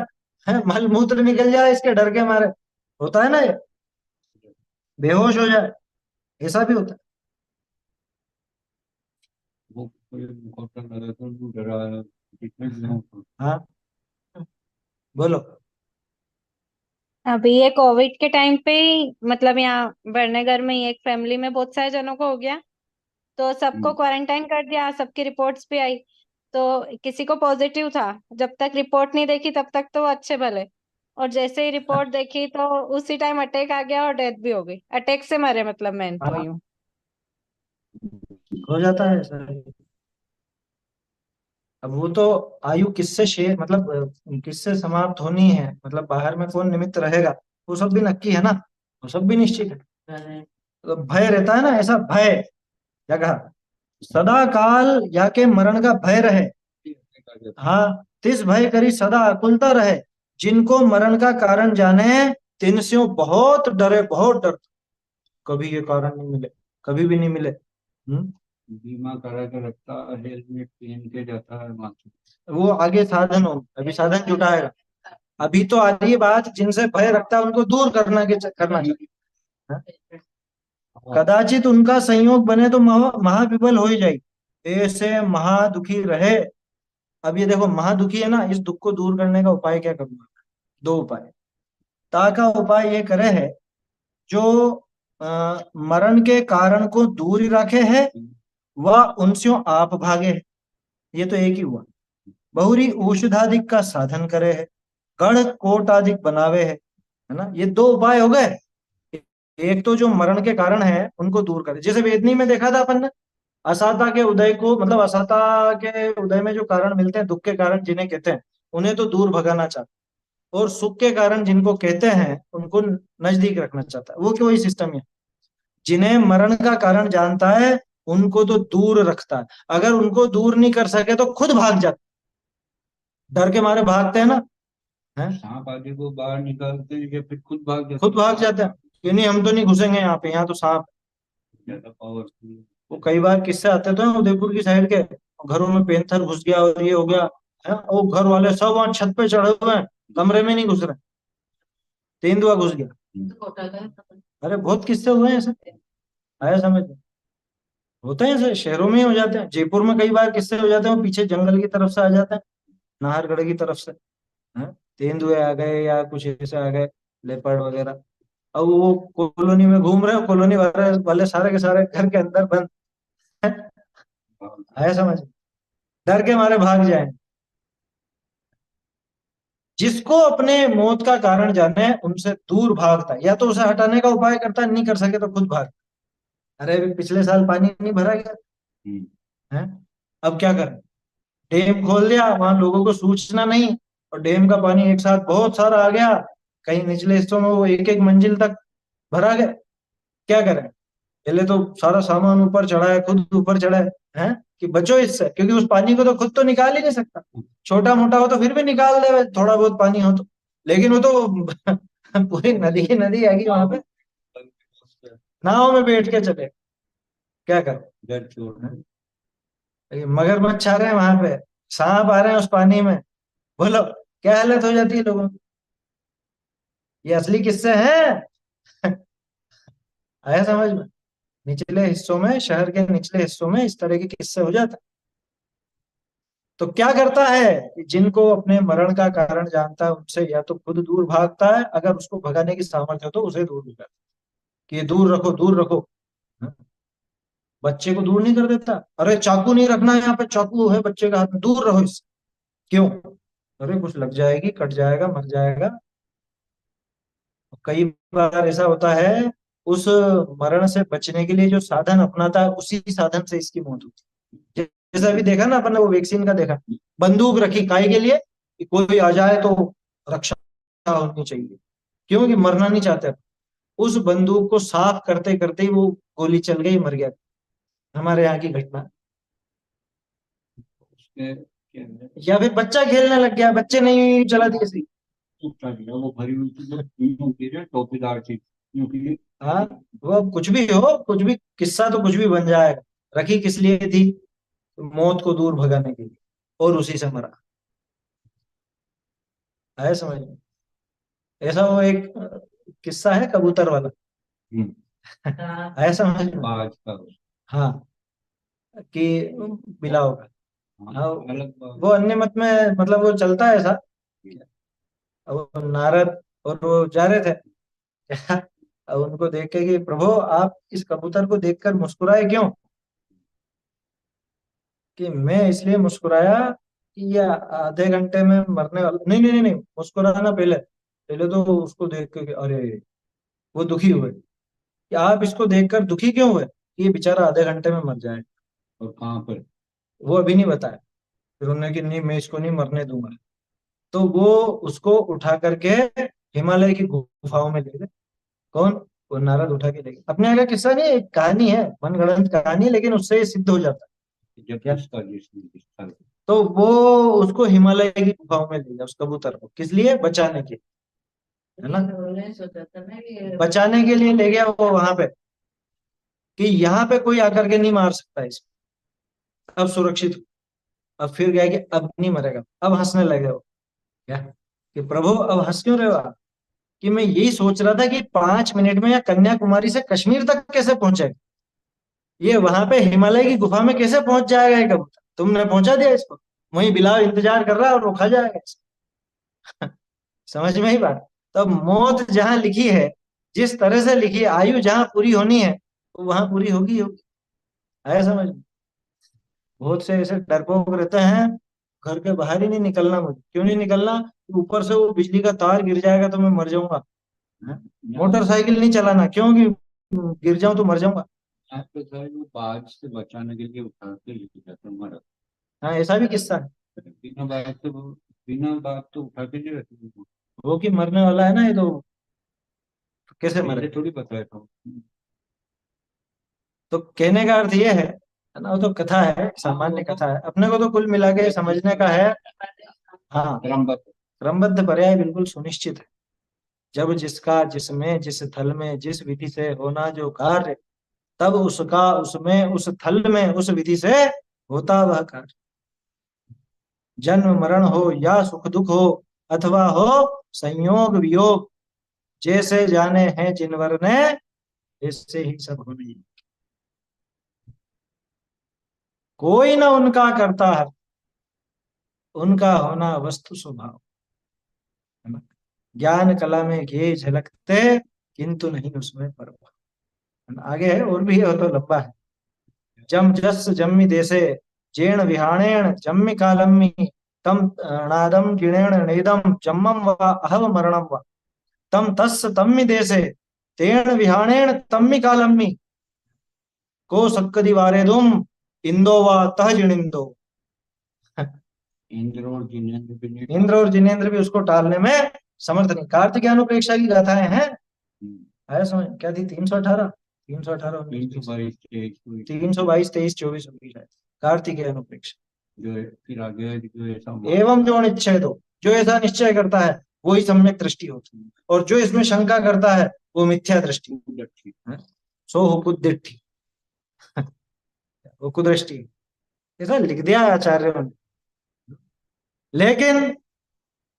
है, मल मूत्र निकल जाए इसके डर के मारे, होता है ना ये, बेहोश हो जाए, ऐसा भी होता है। वो कोई मुखौटा लगा तो वो डरा है, कितने दिनों से। हाँ, बोलो। अभी ये कोविड के टाइम पे ही मतलब यहाँ बरनेगर में ही एक फैमिली में बहुत सारे जनों को हो गया। तो सबको क्वारंटाइन कर दिया, सबकी रिपोर्ट्स भी आई। तो किसी को पॉजिटिव था, जब तक रिपोर्ट नहीं देखी तब तक तो वो अच्छे भले। और जैसे ही रिपोर्ट देखी तो उसी टाइम अटैक आ गया और डेथ भी हो गई, अटैक से मरे मतलब मैन तो हाँ, यूं। हो जाता है ऐसा। अब वो तो आयु किससे शेष, मतलब किससे समाप्त होनी है, मतलब बाहर में कौन निमित्त रहेगा, वो सब भी नक्की है ना, वो सब भी निश्चित है। तो भय रहता है ना, ऐसा भय, क्या कहा, सदा काल या के मरण का भय रहे। हाँ, तिस भय करी सदा आकुलता रहे, जिनको मरण का कारण जाने तिनस्यों बहुत डरे, बहुत डर। कभी ये कारण नहीं मिले, कभी भी नहीं मिले। बीमा करा के रखता, हेलमेट पहन के जाता है माथे, वो आगे साधन हो, अभी साधन जुटाएगा। अभी तो आ रही है बात, जिनसे भय रखता है उनको दूर करना चाहिए। हाँ? कदाचित उनका संयोग बने तो महाविपल हो ही जाए, ऐसे महादुखी रहे। अब ये देखो, महादुखी है ना, इस दुख को दूर करने का उपाय क्या करूंगा? दो उपाय, ता का उपाय ये करे है, जो मरण के कारण को दूर ही रखे है, वह उनस्यों आप भागे है। ये तो एक ही हुआ। बहुरी औषधादिक का साधन करे है, गढ़ कोट आदिक बनावे है ना। ये दो उपाय हो गए। एक तो जो मरण के कारण है उनको दूर करे, जैसे वेदनी में देखा था अपन ने, असाता के उदय को, मतलब असाता के उदय में जो कारण मिलते हैं, दुख के कारण जिन्हें कहते हैं, उन्हें तो दूर भगाना चाहता है, और सुख के कारण जिनको कहते हैं उनको नजदीक रखना चाहता है। वो क्यों, वही सिस्टम है। जिन्हें मरण का कारण जानता है उनको तो दूर रखता है, अगर उनको दूर नहीं कर सके तो खुद भाग जाता, डर के मारे भागते हैं ना। है, सांप आदि को बाहर निकालते हैं या फिर खुद भाग जाते खुद भाग जाते हैं कि नहीं हम तो नहीं घुसेंगे यहाँ पे, यहाँ तो सांप। ज्यादा पावरफुल। वो कई बार किस्से आते तो हैं उदयपुर की साइड के, घरों में पेंथर घुस गया और ये हो गया है, वो घर वाले सब वहां छत पे चढ़े हुए हैं, कमरे में नहीं घुस रहे, तेंदुआ घुस गया। अरे बहुत किस्से हुए हैं ऐसे, आया समझ में। होते हैं ऐसे, शहरों में ही हो जाते हैं। जयपुर में कई बार किस्से हो जाते हैं, वो पीछे जंगल की तरफ से आ जाते हैं, नाहरगढ़ की तरफ से, हैं, तेंदुए आ गए या कुछ ऐसे आ गए, लेपर्ड वगैरह। अब वो कॉलोनी में घूम रहे हो, कॉलोनी वाले वाले सारे के सारे घर के अंदर बंद हैं। आया समझ में? डर के मारे भाग जाए। जिसको अपने मौत का कारण जाने उनसे दूर भागता है, या तो उसे हटाने का उपाय करता है, नहीं कर सके तो खुद भाग। अरे अभी पिछले साल पानी नहीं भरा गया है, अब क्या करें, डैम खोल दिया, वहां लोगों को सूचना नहीं, और डैम का पानी एक साथ बहुत सारा आ गया, कहीं निचले हिस्सों में वो एक एक मंजिल तक भरा गया। क्या करें, पहले तो सारा सामान ऊपर चढ़ा है, खुद ऊपर चढ़ा है कि बचो इससे, क्योंकि उस पानी को तो खुद तो निकाल ही नहीं सकता। छोटा मोटा हो तो फिर भी निकाल दे, थोड़ा बहुत पानी हो तो, लेकिन वो तो पूरी नदी ही नदी आएगी वहां पे, नाव में बैठ के चले, क्या करें। डर छोड़ना। मगरमच्छ आ रहे हैं वहां पे, सांप आ रहे हैं उस पानी में, बोलो क्या हालत हो जाती है लोगों की। ये असली किस्से हैं। आया समझ में? निचले हिस्सों में, शहर के निचले हिस्सों में इस तरह के किस्से हो जाते हैं। तो क्या करता है कि जिनको अपने मरण का कारण जानता है उनसे या तो खुद दूर भागता है, अगर उसको भगाने की सामर्थ्य हो तो उसे दूर भगाता है, कि ये दूर रखो दूर रखो। हाँ? बच्चे को दूर नहीं कर देता, अरे चाकू नहीं रखना यहाँ पे, चाकू है बच्चे का हाथ में, दूर रहो इससे। क्यों? अरे कुछ लग जाएगी, कट जाएगा, मर जाएगा। कई बार ऐसा होता है, उस मरण से बचने के लिए जो साधन अपनाता है उसी साधन से इसकी मौत होती है। जैसे अभी देखा ना अपन ने, वो वैक्सीन का देखा, बंदूक रखी काय के लिए, कि कोई आ जाए तो रक्षा होनी चाहिए, क्योंकि मरना नहीं चाहते। उस बंदूक को साफ करते करते ही वो गोली चल गई, मर गया। हमारे यहाँ की घटना। उसके क्या है, या फिर बच्चा खेलने लग गया, बच्चे नहीं चला दी ऐसी। टूटता गया वो भरी हुई थी, जो यूं की जो टोपीदार थी, क्योंकि हाँ, वो अब कुछ भी हो, कुछ भी किस्सा तो कुछ भी बन जाएगा। रखी किस लिए थी? मौत को दूर भगाने के लिए, और उसी से मरा। आया समझ में? ऐसा वो एक किस्सा है कबूतर वाला। आया समझ में? बाज का। हाँ, कि मिला होगा। हाँ, अलग वो अन्य मत में मतलब वो चलता है ऐसा। अब वो नारद और वो जा रहे थे। अब उनको देख के कि प्रभु आप इस कबूतर को देखकर मुस्कुराए क्यों? कि मैं इसलिए मुस्कुराया कि ये आधे घंटे में मरने वाला, नहीं नहीं नहीं नहीं, मुस्कुराना पहले, पहले तो उसको देख के कि अरे, वो दुखी हुए कि आप इसको देखकर दुखी क्यों हुए, कि ये बेचारा आधे घंटे में मर जाए। और कहाँ पर। वो अभी नहीं बताया। फिर उन्होंने कि नहीं मैं इसको नहीं मरने दूंगा। तो वो उसको उठा करके हिमालय की गुफाओं में ले गए। कौन? वो नारद उठा के ले गए। अपने यहाँ का किस्सा नहीं है, एक कहानी है, मनगढ़ंत कहानी है, लेकिन उससे ये सिद्ध हो जाता है। जब क्या? किसका जिसने किसका। तो वो उसको हिमालय की गुफाओं में ले गया, उस कबूतर को, किस लिए? बचाने के, है ना, बचाने के लिए ले गया वो वहां पे, कि यहाँ पे कोई आकर के नहीं मार सकता इसको, अब सुरक्षित हो। अब फिर गया कि अब नहीं मरेगा, अब हंसने लगे हो। क्या? कि प्रभु अब हंस क्यों रहे हो आप? कि मैं यही सोच रहा था कि 5 मिनट में या कन्याकुमारी से कश्मीर तक कैसे पहुंचेगा, ये वहां पे हिमालय की गुफा में कैसे पहुंच जाएगा ये कबूतर, तुमने पहुंचा दिया इसको, वहीं बिलाव इंतजार कर रहा है और रोका जाएगा इसको। समझ में ही बात। तब मौत जहां लिखी है जिस तरह से लिखी है, आयु जहां पूरी होनी है तो वहां पूरी होगी ही होगी। आया समझ में? बहुत से ऐसे डरपोक रहते हैं, घर के बाहर ही नहीं निकलना, मुझे क्यों नहीं निकलना, ऊपर से वो बिजली का तार गिर जाएगा तो मैं मर जाऊंगा। मोटरसाइकिल नहीं चलाना, क्योंकि गिर जाऊं तो मर जाऊंगा। यहाँ पे सर वो बाज से बचाने के लिए उठा के लेके जाते हैं मरा। हाँ, ऐसा भी किस्सा है। बिना बात तो उठा के नहीं रखते वो। वो कि मरने वाला है ना ये, तो कैसे पहले मरे? थोड़ी बताया था। तो कहने का अर्थ ये है ना, वो तो कथा है, सामान्य कथा है, अपने को तो कुल मिला के समझने का है। हाँ, क्रमबद्ध। क्रमबद्ध पर्याय बिल्कुल सुनिश्चित है। जब जिसका जिसमें जिस थल में जिस विधि से होना जो कार्य, तब उसका उसमें उस थल में उस विधि से होता वह कार्य। जन्म मरण हो या सुख दुख हो, अथवा हो संयोग वियोग, जैसे जाने हैं जिनवर ने, ऐसे ही सब होने। कोई ना उनका करता है, उनका होना वस्तु स्वभाव, है ना। ज्ञान कला में ये झलकते, किंतु नहीं उसमें परवाह, है ना। आगे है और भी है, वो तो लंबा है। जम जस जम्मि देशे, जेण विहाणेन जम्मि कालम्मि, तम नादम जिणेण नेदम जम्मम व अहव मरणम व, तम तस् तम्मि देशे, तेण विहाणेन तम्मि कालम्मि, को सक्कदि वारेदुम, इंदो व तह जिणिंदो। इंद्र और जिनेन्द्र भी नहीं इंद्र और जिनेन्द्र भी उसको टालने में समर्थ नहीं। कार्तिक ज्ञानोपेक्षा की गाथाएं हैं। आया समझ? क्या थी? 318, 318, 322 322, 23, 24, 25 है कार्तिक ज्ञानोपेक्षा। जो है फिर आगे जो ऐसा एवं जो निश्चय दो, जो ऐसा निश्चय करता है वही सम्यक दृष्टि होती है, और जो इसमें शंका करता है वो मिथ्या दृष्टि है। सो हो कुदृष्टि, वो कुदृष्टि, ऐसा लिख दिया है आचार्यों ने। लेकिन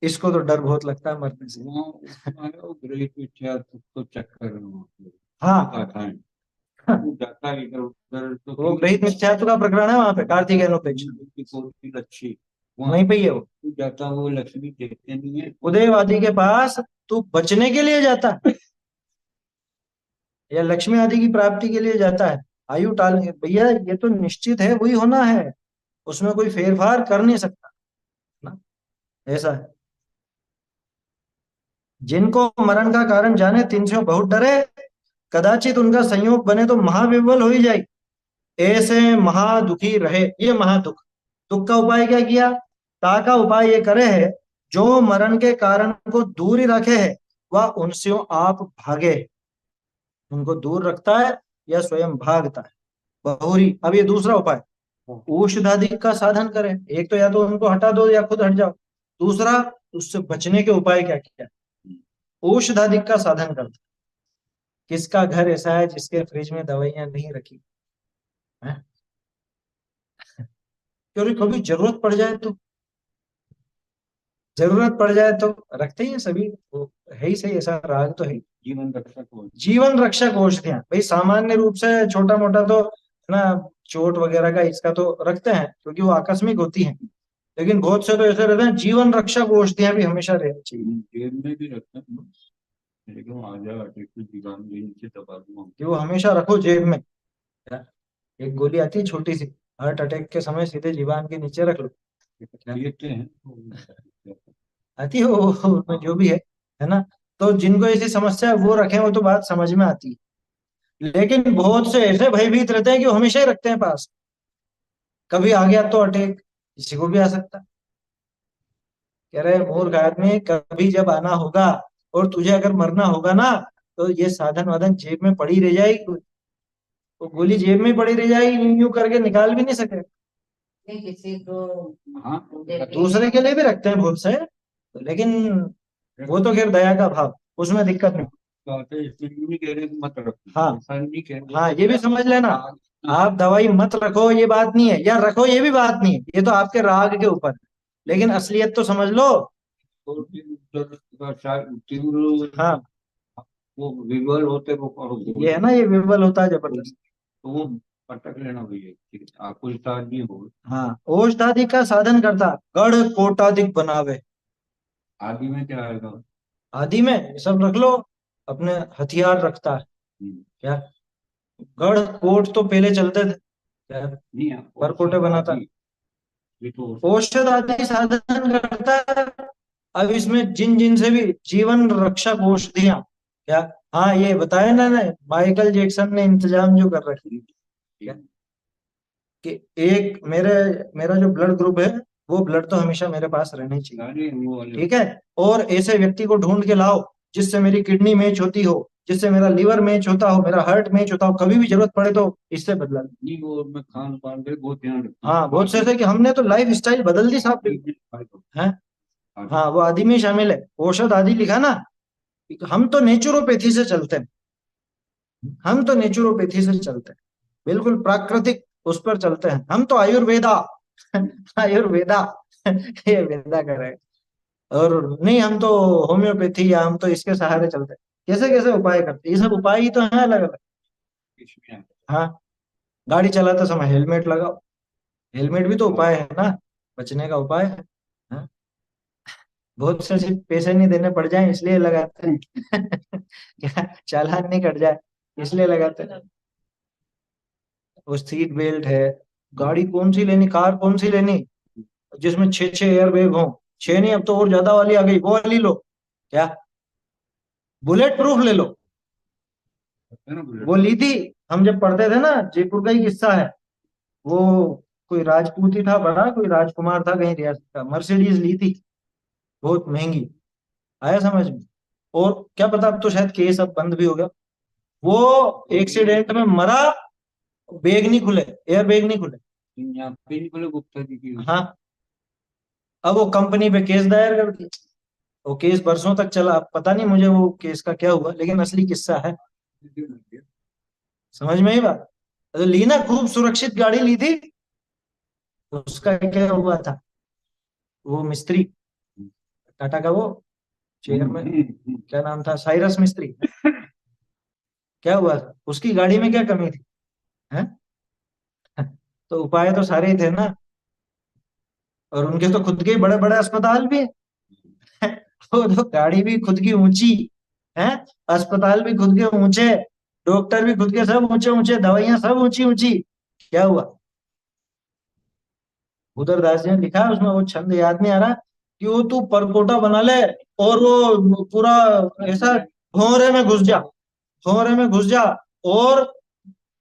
इसको तो डर बहुत लगता है मरने से। वो ग्रहित मिथ्या तो चक्कर में हाँ, गाथा है। वो जाता है इधर उधर तो वो ग्रहित मिथ्यात्व का प्रकरण है वहां पे कार्तिक ज्ञानोपेक्षा, कोई अच्छी वहीं पे ही है वो। जाता वो लक्ष्मी देखते नहीं है। उदयवादी के पास तू बचने के लिए जाता है या लक्ष्मी आदि की प्राप्ति के लिए जाता है? आयु टाल, भैया ये तो निश्चित है, वही होना है, उसमें कोई फेरफार कर नहीं सकता ना, ऐसा है। जिनको मरण का कारण जाने, तिनसे बहुत डरे, कदाचित उनका संयोग बने तो महाविह्वल हो ही जाए, ऐसे महादुखी रहे। ये महादुख, दुख का उपाय क्या किया? ता का उपाय ये करे है, जो मरण के कारण को दूर ही रखे है, वह उनसे आप भागे। उनको दूर रखता है या स्वयं भागता है, बहुरी। अब ये दूसरा उपाय, औषधादि का साधन करें। एक तो या तो उनको हटा दो या खुद हट जाओ, दूसरा उससे बचने के उपाय क्या क्या? औषधादि का साधन करता। किसका घर ऐसा है जिसके फ्रिज में दवाइयां नहीं रखी है? क्योंकि कभी जरूरत पड़ जाए तो, जरूरत पड़ जाए तो रखते ही हैं सभी, वो है ही सही, ऐसा राग तो है ही। जीवन रक्षक हो। जीवन रक्षक औषधियां भाई सामान्य रूप से छोटा मोटा तो है ना, चोट वगैरह का इसका तो रखते हैं क्योंकि वो आकस्मिक होती हैं, लेकिन बहुत से तो ऐसे रहते हैं जीवन रक्षक औषधियां भी हमेशा रहनी चाहिए। जेब में भी रखते हैं, लेकिन वो आ जाए दीवान के नीचे दबा दूंगा कि वो हमेशा रखो जेब में। एक गोली आती है छोटी सी, हार्ट अटैक के समय सीधे जीवन के नीचे रख लो, लेते हैं। आती है वो जो भी है ना। तो जिनको ऐसी समस्या है वो रखें, वो तो बात समझ में आती है। लेकिन बहुत से ऐसे भयभीत रहते हैं कि वो हमेशा ही रखते हैं पास, कभी आ गया तो अटैक किसी को भी आ सकता है। कह रहे मूर्ख आदमी, कभी जब आना होगा और तुझे अगर मरना होगा ना, तो ये साधन वाधन जेब में पड़ी रह जाएगी, वो गोली जेब में पड़ी रह जाएगी, यूं यूं करके निकाल भी नहीं सके। किसी को हाँ दूसरे के लिए भी रखते हैं बहुत से, लेकिन वो तो खैर दया का भाव, उसमें दिक्कत नहीं। बात है, इसमें यूं नहीं कह रहे कि मत रखो, हाँ, ऐसा नहीं कह रहे। हाँ, ये भी समझ लेना, आप दवाई मत रखो ये बात नहीं है, या रखो ये भी बात नहीं है, ये तो आपके राग के ऊपर है। लेकिन असलियत तो समझ लो। तो तीव्र हाँ, वो विवल होते वो ये है ना, ये विवल होता है जबरदस्त। तो वो पटक लेना भैया, आपको स्टार्ट नहीं हो। हाँ, औषधादि का साधन करता, गढ़ कोटाधिक बनावे। आदि में क्या आएगा? आदि में ये सब रख लो, अपने हथियार रखता है। हम्म। क्या गढ़ कोट तो पहले चलते थे, क्या नहीं परकोटे बनाता, ये तो औषध आदि साधन करता है। अब इसमें जिन जिन से भी जीवन रक्षक औषधियां, क्या, हाँ ये बताया ना माइकल जैक्सन ने इंतजाम जो कर रखी क्या, कि एक मेरा जो ब्लड ग्रुप है वो ब्लड तो हमेशा मेरे पास रहनी चाहिए, अरे वो वाले ठीक है। और ऐसे व्यक्ति को ढूंढ के लाओ जिससे मेरी किडनी मैच होती हो, जिससे मेरा लीवर मैच होता हो, मेरा हार्ट मैच होता हो, कभी भी जरूरत पड़े तो इससे बदला लूं। नहीं, वो मैं खान पान पे बहुत ध्यान रखता हूँ। हाँ बहुत से ऐसे कि हमने तो लाइफ स्टाइल बदल दी साहब, है। हाँ वो आदि में शामिल है, औषध आदि लिखा ना, हम तो नेचुरोपैथी से चलते हैं, हम तो नेचुरोपैथी से चलते हैं, बिल्कुल प्राकृतिक उस पर चलते हैं, हम तो आयुर्वेदा आयुर्वेदा ये वेदा कर रहे हैं। और नहीं हम तो होम्योपैथी या हम तो इसके सहारे चलते हैं। कैसे कैसे उपाय करते हैं, ये सब उपाय ही तो है अलग अलग। इसमें हाँ गाड़ी चलाते समय हेलमेट लगाओ, हेलमेट भी तो उपाय है ना, बचने का उपाय है। हाँ? बहुत से सिर्फ पैसे नहीं देने पड़ जाए इसलिए लगाते हैं क्या चालान नहीं कट जाए इसलिए लगाते हैं। वो सीट बेल्ट है, गाड़ी कौन सी लेनी, कार कौन सी लेनी जिसमें छह छह एयर बैग हो, छह नहीं अब तो और ज्यादा वाली आ गई, वो वाली लो। क्या बुलेट प्रूफ ले लो, है ना बुलेट। वो ली थी हम जब पढ़ते थे ना, जयपुर का ही किस्सा है। वो कोई राजपूत ही था बड़ा, कोई राजकुमार था कहीं रियासत का, मर्सिडीज ली थी बहुत महंगी, आया समझ में। और क्या पता अब तो शायद केस अब बंद भी हो गया, वो एक्सीडेंट में मरा, बैग नहीं खुले, एयर बैग नहीं खुले। यहाँ पे नहीं बोले गुप्ता जी की। हाँ अब वो कंपनी पे केस दायर कर दिया, वो केस बरसों तक चला, अब पता नहीं मुझे वो केस का क्या हुआ, लेकिन असली किस्सा है, समझ में ही बात। तो ली ना, खूब सुरक्षित गाड़ी ली थी, उसका क्या हुआ था, वो मिस्त्री टाटा का वो चेयरमैन, क्या नाम था, साइरस मिस्त्री, क्या हुआ था उसकी गाड़ी में, क्या कमी थी, है? तो उपाय तो सारे ही थे ना, और उनके तो खुद के बड़े बड़े अस्पताल भी हैं वो तो गाड़ी भी खुद की ऊंची है, अस्पताल भी खुद के ऊंचे, डॉक्टर भी खुद के सब ऊंचे ऊंचे, दवाइयां सब ऊंची ऊंची। क्या हुआ, उधर दास जी ने लिखा है उसमें, वो छंद याद नहीं आ रहा, कि वो तू परकोटा बना ले और वो पूरा ऐसा भंवरे में घुस जा, भंवरे में घुस जा, और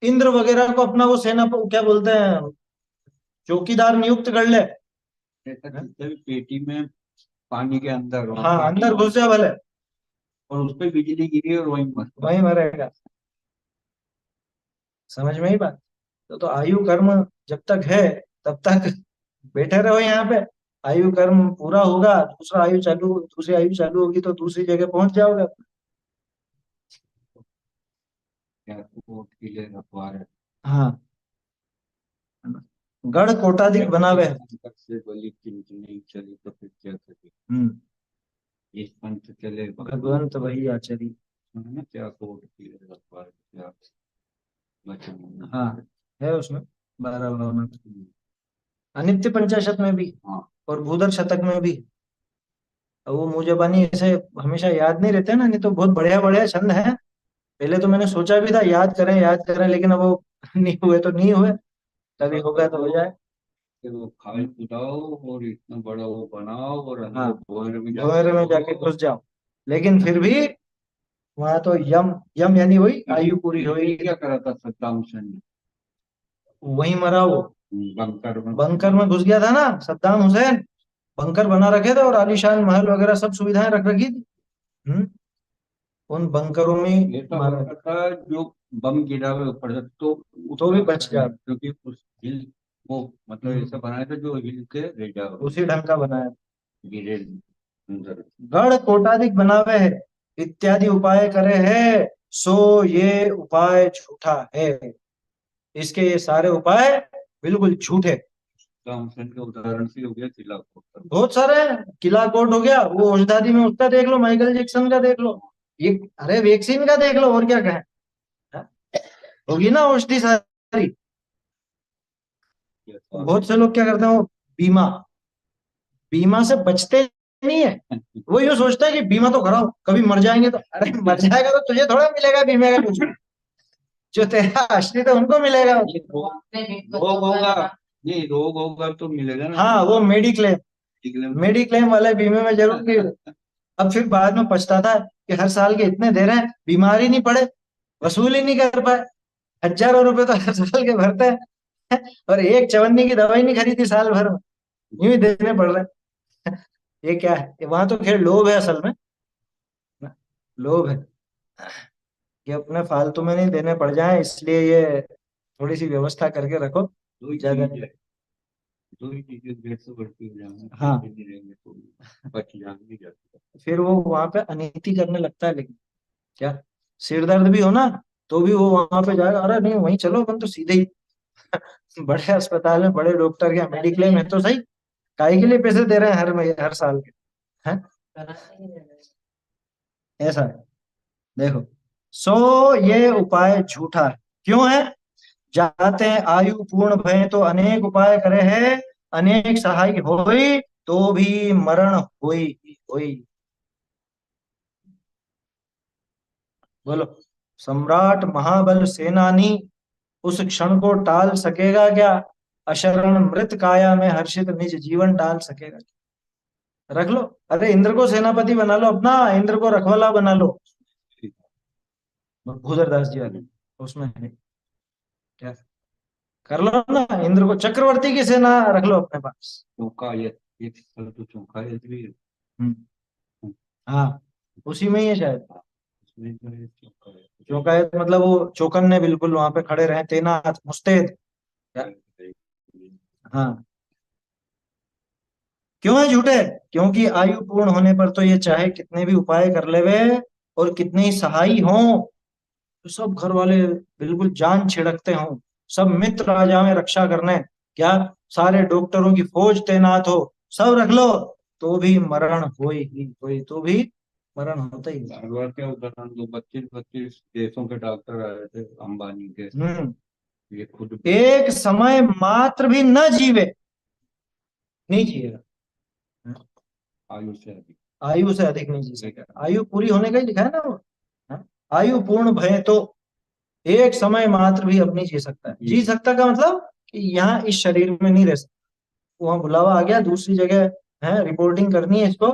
इंद्र वगैरह को अपना वो सेना क्या बोलते हैं चौकीदार नियुक्त कर ले। ऐसा किसी भी पेटी में पानी के अंदर हो, हाँ अंदर घुस जा भले, और उस पर बिजली गिरी और वहीं मर। वहीं मरेगा, समझ में ही बात। तो आयु कर्म जब तक है तब तक बैठे रहो यहाँ पे, आयु कर्म पूरा होगा, दूसरी आयु चालू होगी तो दूसरी जगह पहुंच जाओगे। क्या कोर्ट के लिए रखवा रहे। हाँ गढ़ कोटाधिक बनावे है। तक से बलि चिंत नहीं चली तो फिर क्या करें। हम्म, इस पंथ चले भगवंत वही आचरी। है ना, क्या कोर्ट के लिए रखवा रहे, क्या वचन। हाँ है उसमें 12 भाव में, हम्म। अनित्य पंचाशत में भी हाँ और भूधर शतक में भी। अब वो मुझे बानी ऐसे हमेशा याद नहीं रहते ना, नहीं तो बहुत बढ़िया बढ़िया छंद है। पहले तो मैंने सोचा भी था याद करें, लेकिन अब वो नहीं हुए तो नहीं हुए, कभी होगा तो हो जाए। फिर वो खाल खुदाओ और इतना बड़ा वो बनाओ और हाँ अंदर भोर में भंवरे में जाके घुस जाओ, लेकिन फिर भी वहां तो यम, यम यानी वही आयु पूरी हुई, क्या करा था सद्दाम हुसैन ने। वहीं मरा वो, बंकर में। बंकर में घुस गया था ना सद्दाम हुसैन, बंकर बना रखे थे और आलीशान महल वगैरह सब सुविधाएं रख रखी थी। हम्म, उन बंकरों में ऐसा मारा, होता था जो बम गिरा हुआ ऊपर से तो तो भी बच गया। क्योंकि उस हिल वो मतलब ऐसा बनाया था जो हिल के रह जाओ उसी ढंग का बनाया। गिरे अंदर। गढ़ कोटाधिक बनावे है, इत्यादि उपाय करे है, सो ये उपाय झूठा है, इसके ये सारे उपाय बिल्कुल झूठे। सद्दाम हुसैन के उदाहरण से हो गया किला कोटा। बहुत सारे हैं, किला कोट हो गया, वो औषधादि में उसका देख लो, माइकल जैक्सन का देख लो, ये अरे वैक्सीन का देख लो, और क्या कहें, हाँ? होगी ना औषधि सारी। बहुत से लोग क्या करते हैं, वो बीमा बीमा से बचते नहीं है। वो यूं सोचता है कि बीमा तो कराओ, कभी मर जाएंगे तो। अरे मर जाएगा तो तुझे थोड़ा मिलेगा बीमे का कुछ, जो तेरा असली तो उनको मिलेगा। ये रोग होगा, नहीं रोग होगा तो मिलेगा ना। हाँ, वो मेडिक्लेम, निकले मेडिक्लेम वाले बीमे में जरूर की। अब फिर बाद में पछताता है कि हर साल के इतने दे रहे हैं, बीमार ही नहीं पड़े, वसूल ही नहीं कर पाए। हजारों रुपए तो हर साल के भरते हैं और एक चवन्नी की दवाई नहीं खरीदी साल भर में, यूं ही देने पड़ रहे हैं। ये क्या है, वहां तो खैर लोभ है असल में, लोभ है कि अपने फालतू में नहीं देने पड़ जाए, इसलिए ये थोड़ी सी व्यवस्था करके रखो। दो ही ज्यादा चीज नहीं। है, दो ही चीजें 150 बढ़ती हो जाएंगे, हाँ। पैसे नहीं रहेंगे तो बच जाएंगे जाते। फिर वो वहां पे अनिति करने लगता है, लेकिन क्या, सिर दर्द भी हो ना तो भी वो वहां पे जाएगा, अरे नहीं वहीं चलो, अपन तो सीधे ही बड़े अस्पताल में बड़े डॉक्टर के मेडिक्लेम है तो सही, काहे के लिए पैसे दे रहे हैं हर महीने हर साल के, हैं? ऐसा है। देखो, सो ये उपाय झूठा है। क्यों है? जाते हैं आयु पूर्ण भय तो अनेक उपाय करे है, अनेक सहाय होई तो भी मरण होई ही होई। बोलो, सम्राट महाबल सेनानी उस क्षण को टाल सकेगा क्या? अशरण मृत काया में हर्षित निज जीवन टाल सकेगा क्या? रख लो, अरे इंद्र को सेनापति बना लो अपना, इंद्र को रखवाला बना लो, भूदरदास जी वाले उसमें है। क्या कर लो ना, इंद्र को चक्रवर्ती की सेना रख लो अपने पास। चौका ये एक साल तो चौका ये भी है। हम्म, हाँ, उसी में ही है शायद। उसमें जो है चौका है। चौकायत मतलब वो चौकन्ने बिल्कुल वहां पे खड़े रहे, तैनात मुस्तैद। हाँ, क्यों है झूठे? क्योंकि आयु पूर्ण होने पर तो ये चाहे कितने भी उपाय कर लेवे और कितने ही सहाई हों, तो सब घर वाले बिल्कुल जान छिड़कते हों, सब मित्र आ जाए रक्षा करने, क्या सारे डॉक्टरों की फौज तैनात हो, सब रख लो, तो भी मरण होई तो भी मरण होता ही है। बार बार क्या उदाहरण दो, 25-25 देशों के डॉक्टर आए थे अंबानी के, हम्म, ये खुद एक समय मात्र भी न जीवे, नहीं जिएगा, आयु से अधिक। आयु से अधिक नहीं जी सकेगा, आयु पूरी होने का ही लिखा है ना वो। हाँ? आयु पूर्ण भय तो एक समय मात्र भी अब नहीं जी सकता है। जी सकता का मतलब कि यहाँ इस शरीर में नहीं रह सकता, वहां बुलावा आ गया दूसरी जगह है, रिपोर्टिंग करनी है इसको।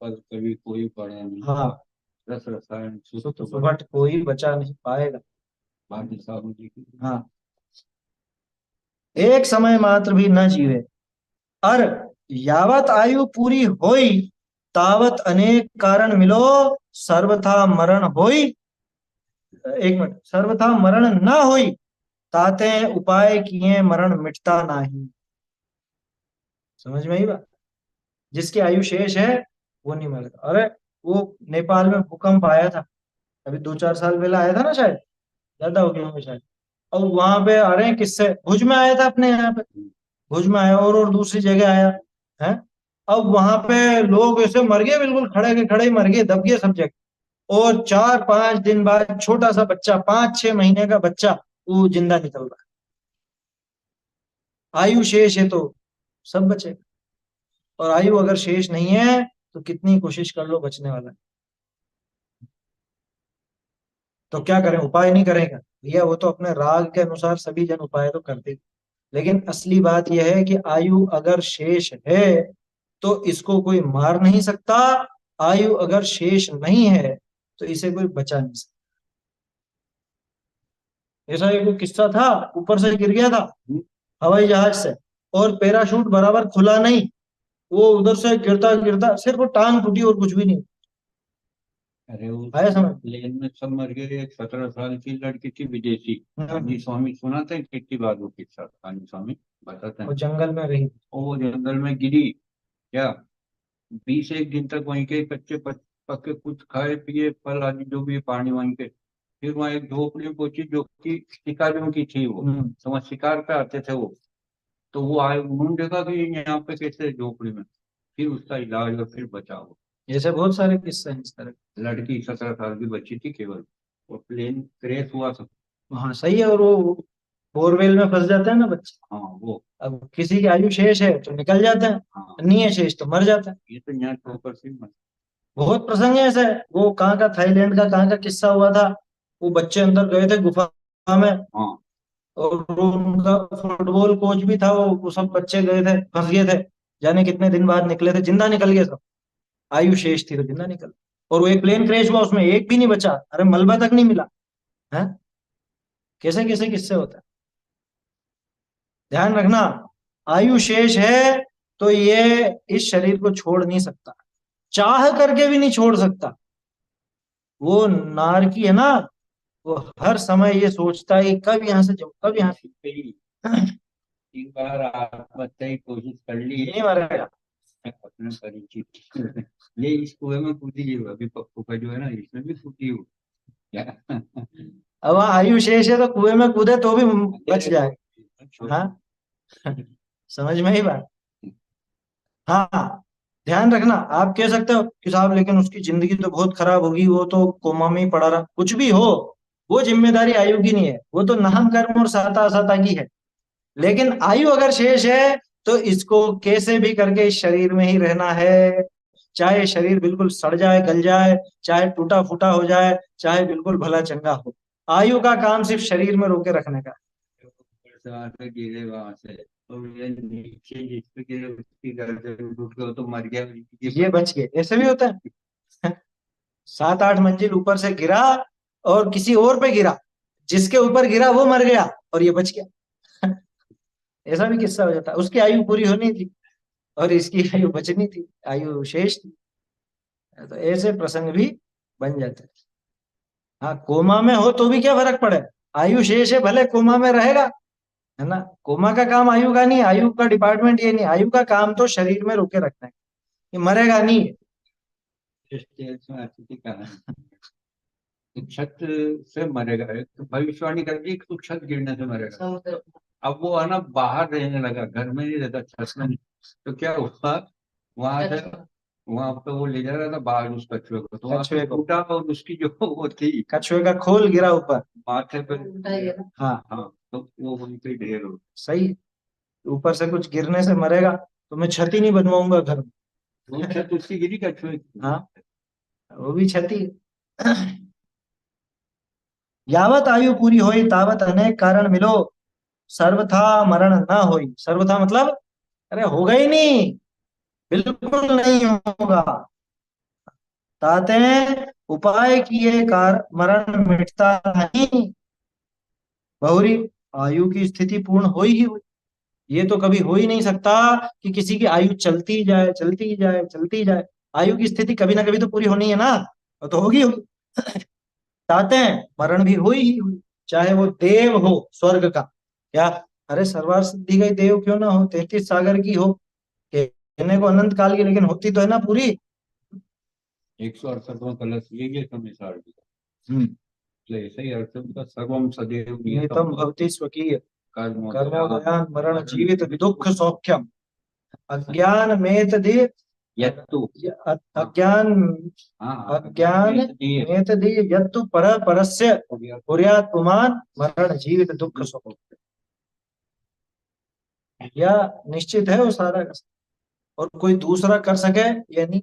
पर कभी कोई पढ़ा नहीं, हाँ, रस रसायन तो शुद्ध सुबह कोई बचा नहीं पाएगा। भाग्य साहब जी की। हाँ, एक समय मात्र भी न जीवे, और यावत आयु पूरी होई तावत अनेक कारण मिलो, सर्वथा मरण होई, एक मिनट, सर्वथा मरण न होई ताते उपाय किए मरण मिटता नहीं। समझ में आई बात? जिसकी आयु शेष है वो नहीं मरता। अरे वो नेपाल में भूकंप आया था अभी 2-4 साल पहले, आया था ना शायद, ज्यादा हो गया होंगे शायद। और वहां पे आ रहे हैं किससे, भुज में आया था अपने यहाँ पे, भुज में आया और दूसरी जगह आया है। अब वहां पे लोग ऐसे मर गए, बिल्कुल खड़े के खड़े ही मर गए, दब गए सब जगह। और 4-5 दिन बाद छोटा सा बच्चा, 5-6 महीने का बच्चा, वो जिंदा निकल रहा है। आयु शेष है तो सब बचे, और आयु अगर शेष नहीं है तो कितनी कोशिश कर लो बचने वाला है। तो क्या करें, उपाय नहीं करेंगे भैया, वो तो अपने राग के अनुसार सभी जन उपाय तो करते ही। लेकिन असली बात यह है कि आयु अगर शेष है तो इसको कोई मार नहीं सकता, आयु अगर शेष नहीं है तो इसे कोई बचा नहीं सकता। ऐसा एक किस्सा था, ऊपर से गिर गया था हवाई जहाज से, और पैराशूट बराबर खुला नहीं, वो उधर से गिरता गिरता सिर्फ वो टांग टूटी और कुछ भी नहीं। अरे वो आया समझ? प्लेन में सब मर गए, एक 17 साल की लड़की थी विदेशी, कानी हम्म, स्वामी सुनाते हैं कितनी बार वो किस्सा, कानी स्वामी बताते वो हैं। जंगल में रही। और वो जंगल में गिरी, क्या 20 एक दिन तक वहीं के कच्चे पक्के कुछ खाए पिए, फल आदि जो भी पानी वानी के। फिर वहाँ एक झोपड़ी में पहुंची जो कि शिकारियों की थी, वो हम्म, तो वहाँ शिकार पे आते थे वो। तो वो आए, उन्होंने देखा कि यहाँ पे कैसे झोपड़ी में, फिर उसका इलाज और फिर बचाव। ऐसे बहुत सारे किस्से हैं इस तरह लड़की 17 साल की बच्ची थी केवल, और प्लेन क्रैश हुआ सब। के। हाँ सही है, और वो बोरवेल में फंस जाते हैं ना बच्चे, हाँ वो, अब किसी की आयु शेष है तो निकल जाते हैं, हाँ नहीं शेष तो मर जाता है। ये तो यहाँ ठोकर से मर। बहुत प्रसंग है ऐसे। वो कहाँ का, थाईलैंड का कहाँ का किस्सा हुआ था। वो बच्चे अंदर गए थे गुफा में, हाँ और वो उनका फुटबॉल कोच भी था। वो सब बच्चे गए थे, फंस गए थे। जाने कितने दिन बाद निकले थे, जिंदा निकल गए सब। आयु शेष थी तो जिंदा निकल। और वो एक प्लेन क्रैश हुआ, उसमें एक भी नहीं बचा। अरे मलबा तक नहीं मिला है। कैसे कैसे किससे होता है। ध्यान रखना, आयु शेष है तो ये इस शरीर को छोड़ नहीं सकता, चाह करके भी नहीं छोड़ सकता। वो नारकी है ना, वो हर समय ये सोचता है कि कब यहाँ से जाऊं, कब यहाँ से। एक बार आत्महत्या की कोशिश कर ली नहीं मरेगा। अपने परिचित ये इस कुएं में कूदी है अभी, पप्पू का जो है ना, इसमें भी कूदी हो क्या। अब आयु शेष है तो कुएं में कूदे तो भी बच जाए। हाँ, समझ में ही बात। हाँ, ध्यान रखना। आप कह सकते हो कि साहब लेकिन उसकी जिंदगी तो बहुत खराब होगी, वो तो कोमा में ही पड़ा रहा। कुछ भी हो, वो जिम्मेदारी आयु की नहीं है, वो तो नाहम कर्म और साता असता की है। लेकिन आयु अगर शेष है तो इसको कैसे भी करके इस शरीर में ही रहना है। चाहे शरीर बिल्कुल सड़ जाए, गल जाए, चाहे टूटा फूटा हो जाए, चाहे बिल्कुल भला चंगा हो, आयु का काम सिर्फ शरीर में रोके रखने का। गिरे वहां से तो ये नीचे जिस पे गिरे उसकी गर्दन टूट गई, वो तो मर गया। ये बच गए, ऐसे भी होता है। 7-8 मंजिल ऊपर से गिरा और किसी और पे गिरा, जिसके ऊपर गिरा वो मर गया और ये बच गया। ऐसा भी किस्सा हो जाता है। उसकी आयु पूरी होनी थी और इसकी आयु बचनी थी, आयु शेष थी। तो ऐसे प्रसंग भी बन जाते हैं। हाँ, कोमा में हो तो भी क्या फर्क पड़े, आयु शेष है, भले कोमा में रहेगा, है ना। कोमा का काम आयु का नहीं, आयु का डिपार्टमेंट ये नहीं। आयु का काम तो शरीर में रोके रखना है, ये मरेगा नहीं। अतिथि कहा तो छत से मरेगा, तो भविष्यवाणी कर दी कि तू छत गिरने से मरेगा। समुद्र अब वो है ना बाहर रहने लगा, घर में नहीं रहता, छत में नहीं। तो क्या हुआ, वहां से कछुआ वहां पे वो ले जा रहा था बाहर उस कछुए को, तो वहां कछुए पे को, टूटा और उसकी जो वो थी कछुए का खोल गिरा ऊपर। माथे पे। उल्टा ही है ना। हाँ, हाँ, तो वो वहीं पे ढेर हो सही। ऊपर से कुछ गिरने से मरेगा तो मैं छत ही नहीं बनवाऊंगा घर में। वो छत उसकी गिरी कछुए की। हाँ, वो भी क्षति। यावत आयु पूरी होई तावत अनेक कारण मिलो, सर्वथा मरण न होई। सर्वथा मतलब, अरे होगा ही नहीं, बिल्कुल नहीं होगा। ताते उपाय किए कार मरण मिटता नहीं। बहुरी आयु की स्थिति पूर्ण हो ही हुई। ये तो कभी हो ही नहीं सकता कि किसी की आयु चलती जाए, चलती जाए, चलती जाए। आयु की स्थिति कभी ना कभी तो पूरी होनी है ना, वो तो होगी होगी। चाहते हैं मरण भी हुई ही हुई, चाहे वो देव हो स्वर्ग का। क्या, अरे सर्वार सिद्धि गई देव क्यों ना हो, 33 सागर की हो, कहने को अनंत काल की, लेकिन होती तो है ना पूरी। 168वां कलश ये समय सार हम्म। ऐसे ही अर्थ का सर्वम सदैव नियतम भवति स्वकीय कर्मोदयात् कर्मोदयान मरण जीवित विदुख सौख्यम। अज्ञान में तदि यत्तु। अज्ञान हाँ, अज्ञान में तदि यत्तु पर परस्य कुर्यात् पुमान् मरण जीवित दुख सुख। या निश्चित है वो सारा का सारा। और कोई दूसरा कर सके या नहीं।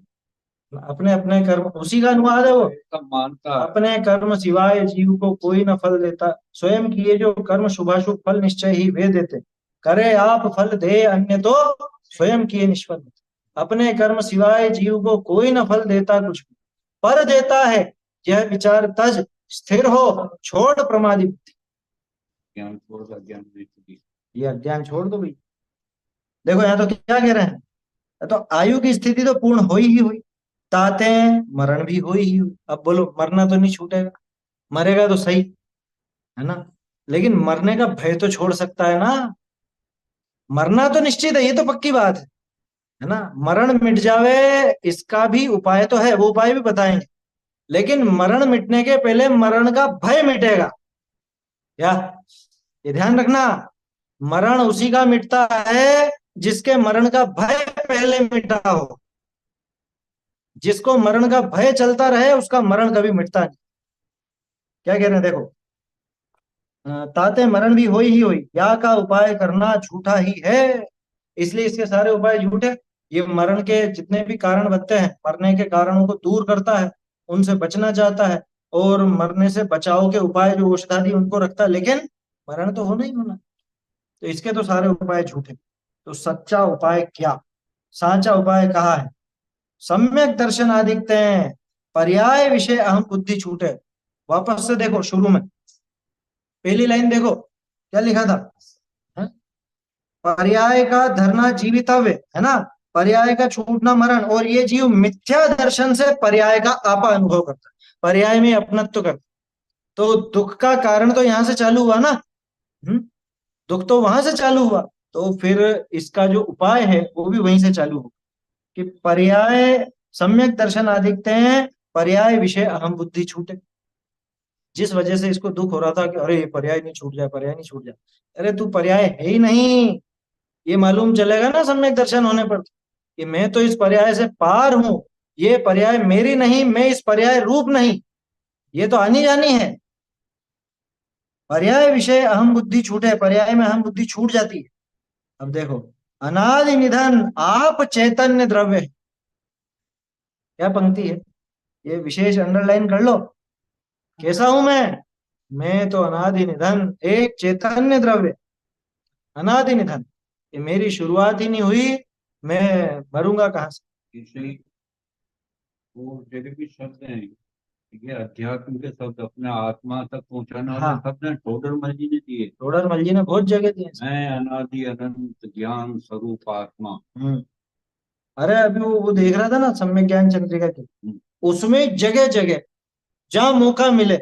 अपने अपने कर्म, उसी का अनुवाद है वो। सब मानता है। अपने कर्म सिवाय जीव को कोई न फल देता, स्वयं किए जो कर्म शुभाशुभ फल निश्चय ही वे देते। करे आप फल दे अन्य तो स्वयं किए निष्फल। अपने कर्म सिवाय जीव को कोई न फल देता कुछ भी, पर देता है यह विचार तज स्थिर हो छोड़ प्रमादी बुद्धि। ज्ञान छोड़ अज्ञान में स्थिति। ये अज्ञान छोड़ दो भाई। देखो यहाँ तो क्या कह रहे हैं, तो आयु की स्थिति तो पूर्ण हो ही हुई, ताते मरण भी हो ही हुई। अब बोलो मरना तो नहीं छूटेगा, मरेगा तो सही, है ना। लेकिन मरने का भय तो छोड़ सकता है ना। मरना तो निश्चित है, ये तो पक्की बात है ना। मरण मिट जावे इसका भी उपाय तो है, वो उपाय भी बताएंगे। लेकिन मरण मिटने के पहले मरण का भय मिटेगा। क्या, ये ध्यान रखना। मरण उसी का मिटता है जिसके मरण का भय पहले मिटा हो। जिसको मरण का भय चलता रहे उसका मरण कभी मिटता नहीं। क्या कह रहे हैं देखो, ताते मरण भी हो ही हुई, या का उपाय करना झूठा ही है, इसलिए इसके सारे उपाय झूठे। ये मरण के जितने भी कारण बनते हैं, मरने के कारणों को दूर करता है, उनसे बचना चाहता है, और मरने से बचाव के उपाय जो औषधादि उनको रखता है, लेकिन मरण तो होना ही होना। तो इसके तो सारे उपाय झूठे। तो सच्चा उपाय क्या, साचा उपाय कहा है? सम्यक दर्शन आदित्य हैं, पर्याय विषय अहम बुद्धि छूटे। वापस से देखो, शुरू में पहली लाइन देखो क्या लिखा था, है? पर्याय का धरना जीवितव्य, है ना, पर्याय का छूटना मरण, और ये जीव मिथ्या दर्शन से पर्याय का आपा अनुभव करता है, पर्याय में अपनत्व करता है। तो दुख का कारण तो यहां से चालू हुआ ना, हम्म, दुख तो वहां से चालू हुआ, तो फिर इसका जो उपाय है वो भी वहीं से चालू हो, कि पर्याय सम्यक दर्शन आदित्य हैं, पर्याय विषय अहम बुद्धि छूटे। जिस वजह से इसको दुख हो रहा था कि अरे ये पर्याय नहीं छूट जाए, पर्याय नहीं छूट जाए, अरे तू पर्याय है ही नहीं। ये मालूम चलेगा ना सम्यक दर्शन होने पर कि मैं तो इस पर्याय से पार हूं, ये पर्याय मेरी नहीं, मैं इस पर्याय रूप नहीं, ये तो आनी जानी है। पर्याय विषय अहम बुद्धि छूटे, पर्याय में अहम बुद्धि छूट जाती है। अब देखो, अनादि निधन आप चैतन्य द्रव्य है। क्या पंक्ति है, ये विशेष अंडरलाइन कर लो। कैसा हूं मैं तो अनादि निधन एक चैतन्य द्रव्य, अनादि निधन, ये मेरी शुरुआत ही नहीं हुई, मैं मरूंगा कहां से? इसलिए वो जगह भी शब्द हैं, ये अध्यात्म के शब्द अपने आत्मा तक पहुंचाने वाले हाँ, शब्द हैं, टोडर मल जी ने दिए। टोडरमल जी ने बहुत जगह दिए हैं। मैं अनादि अनंत ज्ञान स्वरूप आत्मा। हम्म। अरे अभी वो देख रहा था ना सम्यक ज्ञान चंद्रिका की, हम्म, उसमें जगह जगह जहां मौका मिले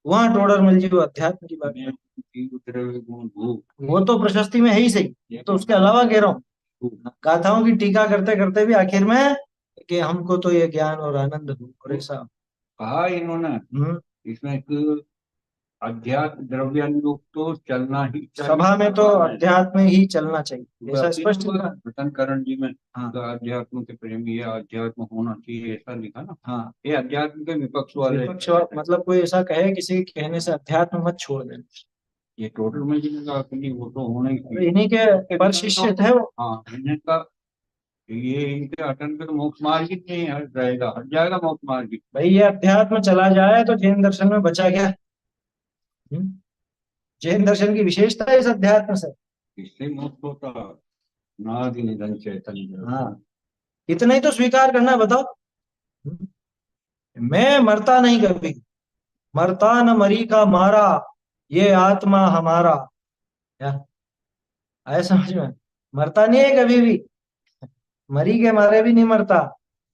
वहां टोडरमल जी वो अध्यात्म की बात। मैं जीव द्रव्य गुण भूख। वो तो प्रशस्ति में है ही सही, ये तो उसके अलावा कह रहा हूँ, भूख। गाथाओं की टीका करते करते भी आखिर में कि हमको तो ये ज्ञान और आनंद हो, और ऐसा। कहा इन्होंने हम्म। इसमें एक अध्यात्म द्रव्यानुरूप तो चलना ही चाहिए। सभा में तो अध्यात्म ही चलना चाहिए, ऐसा अभी स्पष्ट तो लिखा। रतन करण जी में हाँ तो अध्यात्म के प्रेमी है, अध्यात्म होना चाहिए ऐसा लिखा ना। हाँ, ये अध्यात्म के विपक्ष वाले। विपक्ष मतलब कोई ऐसा कहे किसी के कहने से अध्यात्म मत छोड़ देना। ये टोटल में जिनका अपनी वो तो होना ही तो चाहिए। इन्हीं के पर शिष्य थे वो। हाँ, इनका ये इनके हटन पे तो मोक्ष मार्ग ही नहीं रहेगा, हट जाएगा मोक्ष मार्ग ही। भाई ये अध्यात्म चला जाए तो जैन दर्शन में बचा क्या? हम्म? जैन दर्शन की विशेषता है इस अध्यात्म से। इससे मोक्ष होता नादि निधन चैतन्य। हाँ, इतना ही तो स्वीकार करना है, बताओ। हम्म? मैं मरता नहीं कभी, मरता न मरी का मारा, ये आत्मा हमारा। क्या आया समझ में? मरता नहीं है कभी भी, मरी के मारे भी नहीं मरता,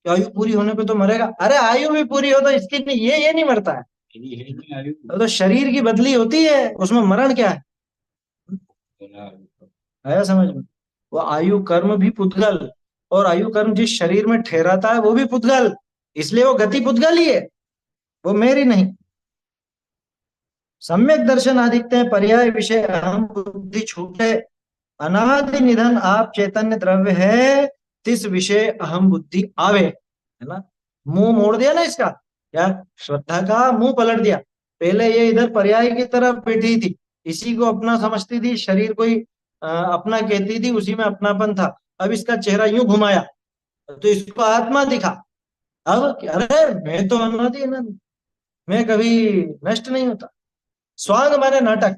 कि आयु पूरी होने पे तो मरेगा। अरे आयु भी पूरी हो तो इसकी नहीं, ये नहीं मरता है। यही है नहीं आयु। वो तो शरीर की बदली होती है, उसमें मरण क्या है? आया समझ में? वो आयु कर्म भी पुद्गल, और आयु कर्म जिस शरीर में ठहराता है वो भी पुद्गल, इसलिए वो गति पुद्गल ही है, वो मेरी नहीं। सम्यक दर्शन आदित्य हैं, पर्याय विषय अहम बुद्धि छूटे, अनादि निधन आप चैतन्य द्रव्य है, तिस विषय अहम बुद्धि आवे, है ना। मुंह मोड़ दिया ना इसका, क्या श्रद्धा का मुंह पलट दिया। पहले ये इधर पर्याय की तरफ बैठी थी, इसी को अपना समझती थी, शरीर को ही अपना कहती थी, उसी में अपनापन था। अब इसका चेहरा यूं घुमाया तो इसको आत्मा दिखा। अब अरे मैं तो अनादि अनंत, मैं कभी नष्ट नहीं होता। स्वांग माने नाटक,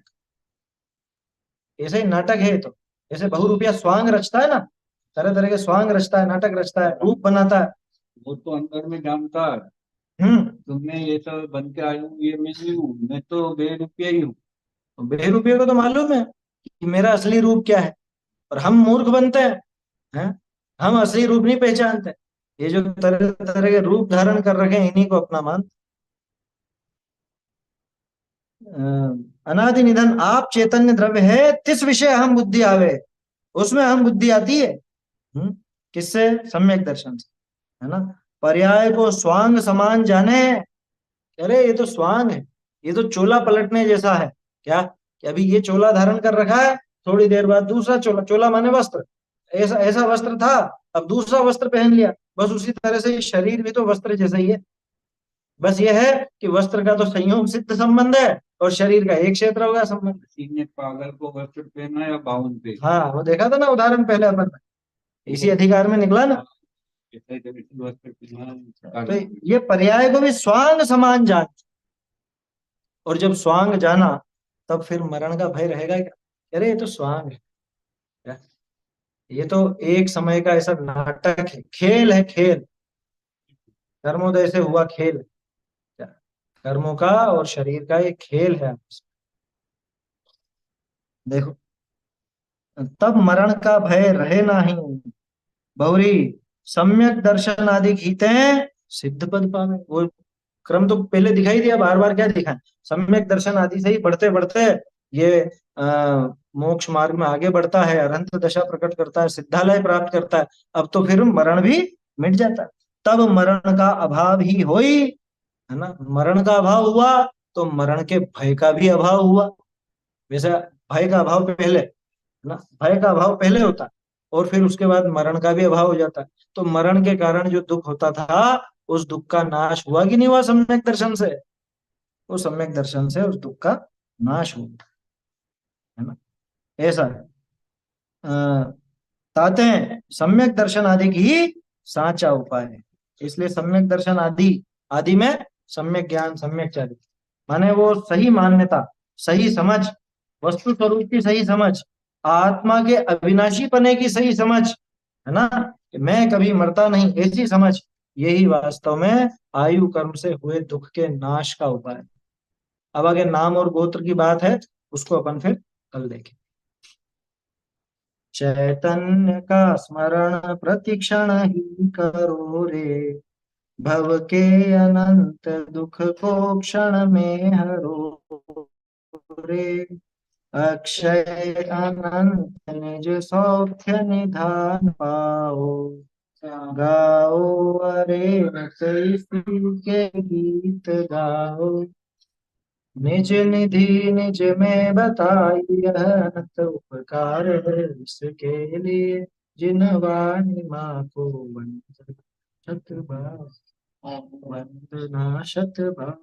ऐसे ही नाटक है तो, जैसे बहुरूपिया स्वांग रचता है ना, तरह तरह के स्वांग रचता है, नाटक रचता है, रूप बनाता है। वो तो अंदर में जानता है। हम्म। तुमने ये सब बन के आयु ये मैं नहीं हूँ, मैं तो बेरुपया ही हूँ। तो बेरूपिया को तो मालूम है कि मेरा असली रूप क्या है, और हम मूर्ख बनते हैं? हम असली रूप नहीं पहचानते, ये जो तरह तरह के रूप धारण कर रखे हैं इन्हीं को अपना मान। अनादि निधन आप चैतन्य द्रव्य है, तिस विषय अहम बुद्धि आवे, उसमें अहम बुद्धि आती है। किससे? सम्यक दर्शन से, है ना। पर्याय को स्वांग समान जाने, अरे ये तो स्वांग है, ये तो चोला पलटने जैसा है। क्या कि अभी ये चोला धारण कर रखा है, थोड़ी देर बाद दूसरा चोला, चोला माने वस्त्र, ऐसा ऐसा वस्त्र था, अब दूसरा वस्त्र पहन लिया। बस उसी तरह से ये शरीर भी तो वस्त्र जैसा ही है, बस ये है कि वस्त्र का तो संयोग सिद्ध संबंध है और शरीर का एक क्षेत्र होगा संबंध। किसी ने पागल को वस्त्र पहना या बाउन पे। हाँ वो देखा था ना उदाहरण पहले अपन में, इसी अधिकार में निकला ना। तो ये पर्याय को भी स्वांग समान जान, और जब स्वांग जाना तब फिर मरण का भय रहेगा क्या? अरे ये तो स्वांग है क्या? ये तो एक समय का ऐसा नाटक है, खेल है, खेल। कर्मोदय से हुआ खेल क्या? कर्मों का और शरीर का एक खेल है आपस में। देखो, तब मरण का भय रहे नहीं, बहुरी सम्यक दर्शन आदि गीते सिद्ध पद पावे। वो क्रम तो पहले दिखाई दिया, बार बार क्या दिखा? सम्यक दर्शन आदि से ही बढ़ते बढ़ते ये मोक्ष मार्ग में आगे बढ़ता है, अनंत दशा प्रकट करता है, सिद्धालय प्राप्त करता है। अब तो फिर मरण भी मिट जाता है। तब मरण का अभाव ही होई, है ना। मरण का अभाव हुआ तो मरण के भय का भी अभाव हुआ। वैसे भय का अभाव पहले, है ना, भय का अभाव पहले होता है और फिर उसके बाद मरण का भी अभाव हो जाता है। तो मरण के कारण जो दुख होता था, उस दुख का नाश हुआ कि नहीं हुआ सम्यक दर्शन से? वो सम्यक दर्शन से उस दुख का नाश हुआ, है ना। ऐसा है। ताते हैं सम्यक दर्शन आदि की ही साचा उपाय है। इसलिए सम्यक दर्शन आदि, आदि में सम्यक ज्ञान, सम्यक चारित्र, माने वो सही मान्यता, सही समझ, वस्तु स्वरूप की सही समझ, आत्मा के अविनाशी पने की सही समझ, है ना, कि मैं कभी मरता नहीं, ऐसी समझ, यही वास्तव में आयु कर्म से हुए दुख के नाश का उपाय है। अब आगे नाम और गोत्र की बात है, उसको अपन फिर कल देखें। चैतन्य का स्मरण प्रतिक्षण ही करो रे, भव के अनंत दुख को क्षण में हरो रे, अक्षय अनंत निज सौख्य निधान पाओ, गाओ अरे के गीत गाओ, निज निधि निज में बताई अनंत उपकार है इसके लिए, जिन वाणी माँ को वंदना शतबार, वंदना शतबार।